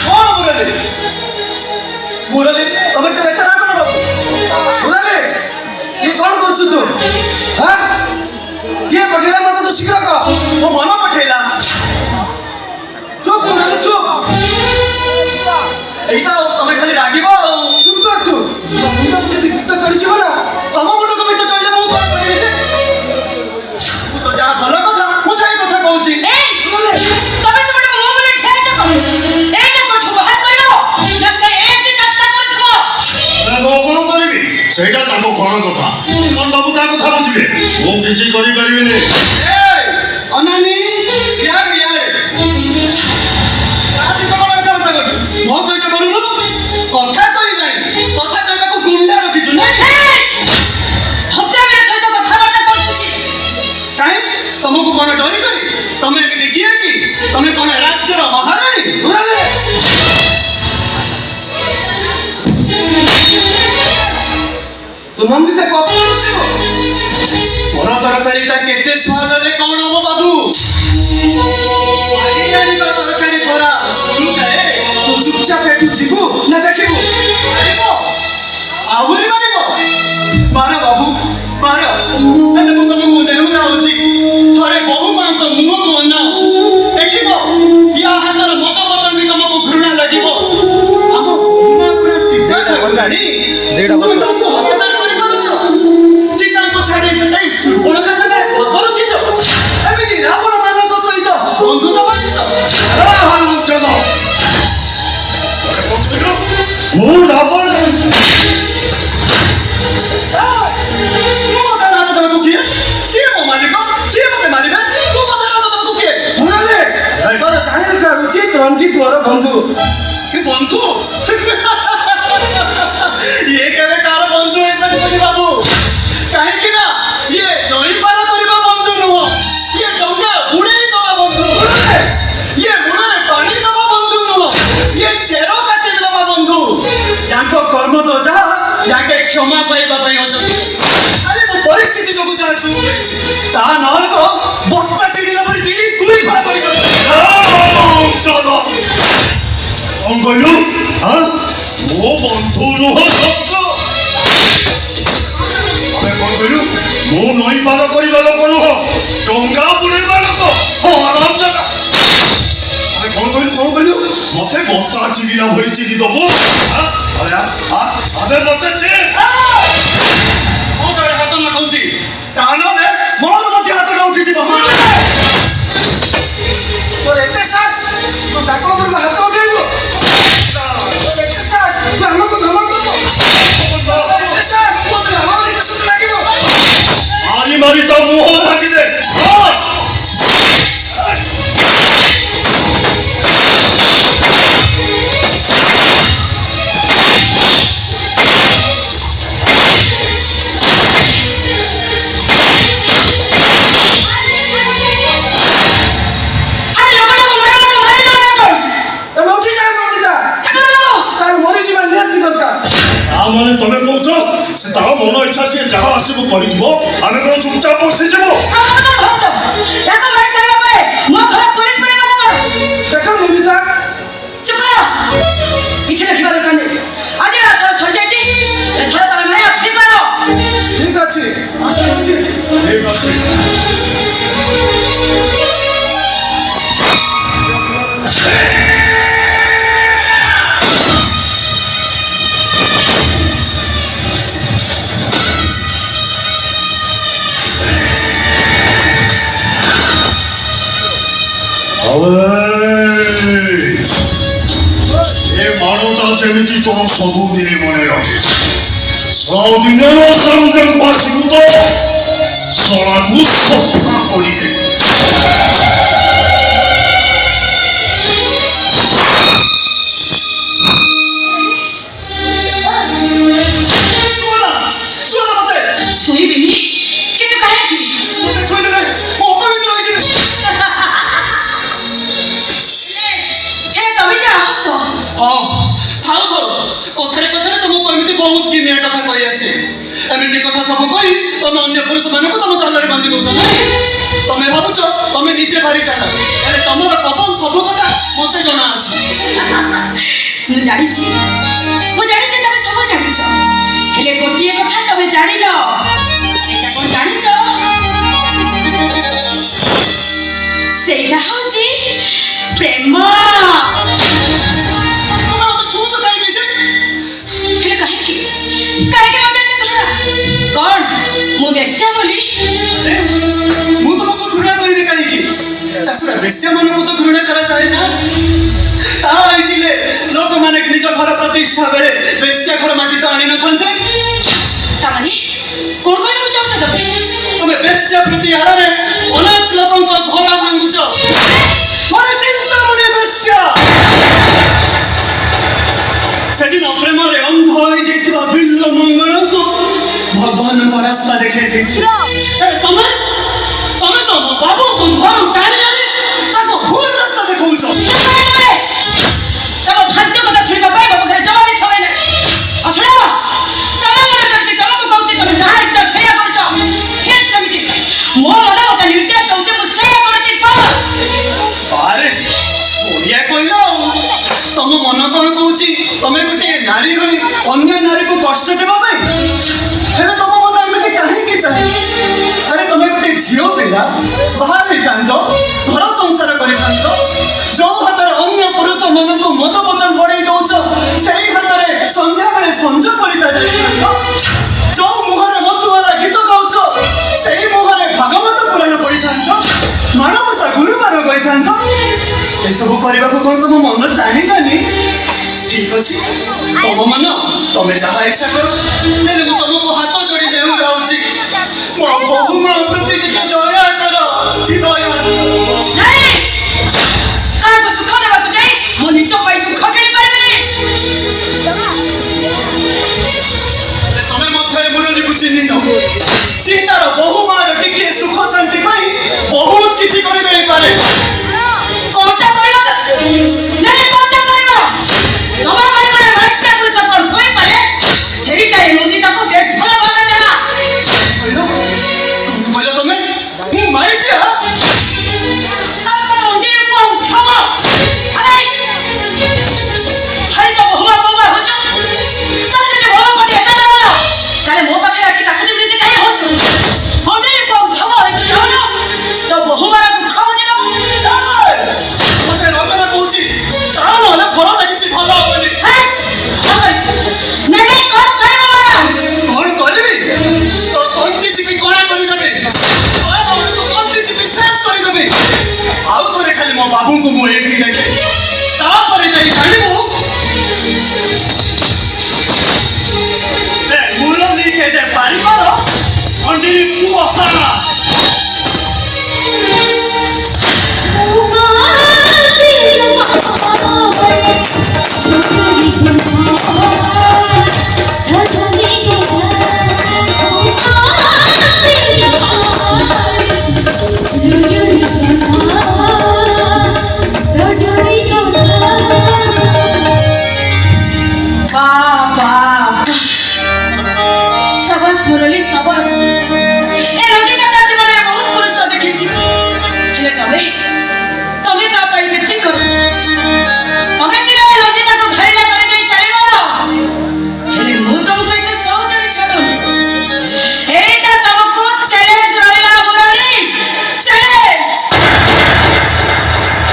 କଣ ମୁରଲି? ମୁରଲି ତମେ ତ ଏତେ ରାଗ କର। ମୁରଲି କିଏ କଣ କରୁଛୁ ତୁ? ହଁ କିଏ ପଠେଇଲା ମତେ ତୁ ଶୀଘ୍ର କହ। ମୋ ମନ ପଠେଇଲା। ଚୁପ୍ ମୁରଲି ଚୁପ୍। ଏଇଟା ତମେ ଖାଲି ରାଗିବ ଆଉ। ଚୁପ୍ କର ତୁ। ତୋ ମୁଣ୍ଡ ଯଦି ଗୀତ ଚଢିଯିବ ନା ତମ ମୁଣ୍ଡକୁ ବି ତ ଚଳିଲେ ମୁଁ କଣ କରିବି ଯେ? ମୁଁ ତ ଯାହା ଭଲ କଥା ମୁଁ ସେଇ କଥା କହୁଛି। ତମେ ସେପଟେ ମୋ ମୁଣ୍ଡରେ ଠିଆ ହେଇଛ କଣ? ଏଇଟା କୋଠୁ ବାହାର କରିବ ନା ସେ ଏମିତି ନାଟକ କରୁଥିବ? ମୁଁ କଣ କରିବି? ସେଇଟା ତାଙ୍କ ଘର କଥା। କଣ ବାବୁ ତା କଥା ବୁଝିବେ? ମୁଁ କିଛି କରିପାରିବିନି। ଅନାନି ଇଆଡେ ଇଆଡେ ତା ସହିତ କଣ କଥାବାର୍ତ୍ତା କରୁଛୁ? ମୋ ସହିତ କରୁନୁ? କଥା କହି ଜାଣି କଥା କହିବାକୁ ଗୁଣ୍ଡା ରଖିଛୁ ନା? ହତ୍ୟାବୀର ସହିତ କଥାବାର୍ତ୍ତା କରୁଛି। କାହିଁ ତମକୁ କଣ ଡରି କରି? ତମେ ଏମିତି କିଏ କି? ତମେ କଣ ରାଜ୍ୟର ମହାରାଣୀ? ତୁ ନନ୍ଦିତା କପ ମୋର ତରକାରୀଟା କେତେ ସ୍ୱାଦରେ କଣ ହବ ବାବୁ? ଆଣିବା ତରକାରୀ ପରା ଶୁଣୁଥାଏ। ତୁ ଚୁପଚାପ ଏଠୁ ଯିବୁ ନା ଦେଖିବୁ? ଆହୁରି ମାରିବ? ବାର ବାବୁ ବାର। ହେଲେ ମୁଁ ତମକୁ ନେଉନାଉଛି। ଥରେ ବହୁ ମାଙ୍କ ମୁହଁକୁ ଅନାଅ। ଦେଖିବ ୟା ହାତର ମଦ ବଦଳ ବି ତମକୁ ଘୃଣା ଲାଗିବ। ଆମ ବହୁମା ପୁରା ସୀତା ଠାକୁରାଣୀ। ତୁମେ ତାଙ୍କୁ ହତ୍ୟାଦାର କରିପାରୁଛ? ସୀତାଙ୍କୁ ଛାଡ଼ି ଏଇ ସୁର୍ବଣକା ସାଙ୍ଗରେ ଭାବ ରଖିଛ? ଏମିତି ରାବଣ ମାନଙ୍କ ସହିତ ବନ୍ଧୁତା ବାଣ୍ଟିଛ? ମୁଁ ରାବଣ ରଞ୍ଜିତ ରଞ୍ଜିତ ମୋର ବନ୍ଧୁ। ବନ୍ଧୁ ଇଏ କେବେ କାହାର ବନ୍ଧୁ ହେଇପାରିବନି ବାବୁ। କାହିଁକି ନା ଇଏ ନଈପାର କରିବା ବନ୍ଧୁ ନୁହଁ। ଇଏ ଡଙ୍ଗା ବୁଡେଇ ଦବା ବନ୍ଧୁ। ଇଏ ମୁଳରେ ପାଣି ଦବା ବନ୍ଧୁ ନୁହଁ। ଇଏ ଚେର କାଟି ଦବା ବନ୍ଧୁ। ତାଙ୍କ କର୍ମ ତ ଯାହା ଯାକେ କ୍ଷମା ପାଇବା ପାଇଁ ଅଛନ୍ତି। ଆରେ ମୁଁ ପରିସ୍ଥିତି ଯୋଗୁଁ ଯାହା ଚୁପ୍ ହେଇଛି। ତାହା ନହେଲେ ତ ବତ୍ତା ଚିଡ଼ିଲା ପରି ଦୁଇ ଫାଳ କରି କଣ କହିଲୁ? ମୋ ବନ୍ଧୁ ନୁହଁ ଶବ୍ଦ। ଆମେ କଣ କହିଲୁ? ମୁଁ ନଈ ପାର କରିବା ଲୋକ ନୁହଁ, ଡଙ୍ଗା ବୁଡେଇବା ଲୋକ। ଆରାମ ଜାଗା। ଆମେ କଣ କହିଲୁ? କଣ କହିଲୁ? ମତେ ବତ୍ତା ଚିରିଲା ଭଳି ଚିରି ଦବୁ? ଆମେ ମତେ ମୋ ତଳେ ହାତ ନଖଉଛି। ତା ନହେଲେ ମୋର ମଧ୍ୟ ହାତଟା ଉଠିଯିବ। ତୋର ଏତେ ସାହସ ତୁ ତାଙ୍କ ଉପରକୁ ହାତ ଉଠେଇବୁ? ଏତେ ସାହସ ତୁ ଆମକୁ ଧମକ ଦବୁ? ଧରି ତ ମୁହଁ ଲାଗିଦେ ଆରେ ଲୋକଟାକୁ ମାରିଦବ ତମେ ଉଠି ଯାଅ ପଣ୍ଡିତା ତାର ମରିଯିବା ନିହାତି ଦରକାର ମାନେ ତମେ କହୁଛ ସେ ତାର ମନ ଇଚ୍ଛା ସିଏ ଯାହା ଆସିବ କରିଯିବ ଆମେ କଣ ଚୁପଚାପ ବସିଯିବ ୟାକୁ ମାରି ସାରିବା ପରେ ମୋ ଘର ପୋଲିସ ପରେ କଥା କର ଦେଖ ପଣ୍ଡିତା ଚୁପ କର କିଛି ଦେଖିବା ଦରକାର ନାହିଁ ଆଜି ରାତ ସରିଯାଇଛି ଏଥର ତମେ ମାନେ ଆସି ପାର ଠିକ ଅଛି ଆସ ଠିକ ଅଛି ଏ ମାଡ଼ଟା ଯେମିତି ତୋର ସବୁଦିନେ ମନେ ରଖେ ସବୁଦିନ ସାଙ୍ଗକୁ ଆସିବୁ ତ ଶଳାକୁ ସଫା କରିଦେ ଶୋଇବିନି କିନ୍ତୁ କାହିଁକି ହେଲେ ତମେ ଯାଅ ତ ଥାଉ ଥାଉ କଥାରେ କଥାରେ ତମକୁ ଏମିତି ବହୁତ କିମିଆ କଥା କହି ଆସେ ଏମିତି କଥା ସବୁ କହି ତମେ ଅନ୍ୟ ପୁରୁଷମାନଙ୍କୁ ତମ ଚାଲରେ ବାନ୍ଧି ଦଉଛ ତମେ ଭାବୁଛ ତମେ ନିଜେ ଭାରି ଚାଲ ହେଲେ ତମର ପବନ ସବୁ କଥା ମତେ ଜଣା ଅଛି ମୁଁ ଜାଣିଛି ତମେ ସବୁ ଜାଣିଛ ହେଲେ ଗୋଟିଏ କଥା ତମେ ଜାଣିନ ସେଇଟା କଣ ଜାଣିଛ ସେଇଟା ହଉଛି ପ୍ରେମ ହେଲେ କାହିଁକି କାହିଁକି ମତେ ଏତେ ଘୃଣା କଣ ମୁଁ ବେଶ୍ୟା ବୋଲି ମୁଁ ତମକୁ ଘୃଣା କରିବି କାହିଁକି ତା ଛଡ଼ା ବେଶ୍ୟାମାନଙ୍କୁ ତ ଘୃଣା କରାଯାଏ ନା ତା ହେଇଥିଲେ ଲୋକମାନେ ନିଜ ଘର ପ୍ରତିଷ୍ଠା ବେଳେ ବେଶ୍ୟା ଘର ମାଟି ତ ଆଣିନଥାନ୍ତେ ତାମାନେ କଣ କହିବାକୁ ଚାହୁଁଛ ତମେ ତମେ ବେଶ୍ୟା ପ୍ରତି ଆଡ଼ରେ ଅନେକ ଲୋକଙ୍କ ଘର ଭାଙ୍ଗୁଛ ମୋର ଚିନ୍ତାମଣି ବେଶ୍ୟା ସେଦିନ ପ୍ରେମରେ ଅନ୍ଧ ହୋଇଯାଇଥିବା ବିଲ୍ଲ ମଙ୍ଗଳଙ୍କୁ ଭଗବାନଙ୍କ ରାସ୍ତା ଦେଖାଇ ଦେଇଥିଲେ ତମେ ତମେ ତ ମୋ ବାବୁଙ୍କୁ ଘରୁ ଟାଣି ଆଣି ତାକୁ ଭୁଲ ରାସ୍ତା ଦେଖାଉଛ ତମ ଭାଗ୍ୟ କଥା ଶୁଣିବା ପାଇଁ ମୋ ପାଖରେ ଜମା ବି ସମୟ ନାହିଁ ଆଉ ଶୁଣ ତମ ମନ ଯେମିତି ତମକୁ କହୁଛି ତମେ ଯାହା ଇଚ୍ଛା ସେଇଆ କରୁଛ ଠିକ ସେମିତି ମୋ ମନ ମତେ ନିର୍ଦ୍ଦେଶ ଦଉଛି ମୁଁ ସେଇଆ କରୁଛି ଆରେ ବଢିଆ କହିଲ ତମ ମନ କଣ କହୁଛି ତମେ ଗୋଟିଏ ନାରୀ ହୋଇ ଅନ୍ୟ ନାରୀକୁ କଷ୍ଟ ଦେବା ପାଇଁ ହେଲେ ତମ ମନ ଏମିତି କାହିଁକି ଚାହେଁ ଆରେ ତମେ ଗୋଟେ ଝିଅ ପିଲା ବାହା ହେଇଥାନ୍ତ ଘର ସଂସାର କରିଥାନ୍ତ ଯୋଉ ହାତରେ ଅନ୍ୟ ପୁରୁଷ ମନକୁ ମଦ ବୋତଲ ବଢେଇ ଦଉଛ ସେଇ ହାତରେ ସନ୍ଧ୍ୟାବେଳେ ସଞ୍ଜ ସଳିତା ଯାଇଥାନ୍ତ ଯୋଉ ମୁହଁରେ ମଧୁଆଲା ଗୀତ ଗାଉଛ ସେଇ ମୁହଁରେ ଭାଗବତ ପୁରାଣ ପଢିଥାନ୍ତ ମାଣବସା ଗୁରୁବାର କହିଥାନ୍ତ ଏସବୁ କରିବାକୁ କଣ ତମ ମନ ଚାହିଁଲାନି ଠିକ ଅଛି ତମ ମନ ତମେ ଯାହା ଇଚ୍ଛା କର ହେଲେ ମୁଁ ତମକୁ ହାତ ଯୋଡ଼ି ନେଉରାଉଛି ମୋ ବୋହୁ ମା ପ୍ରତି ଟିକେ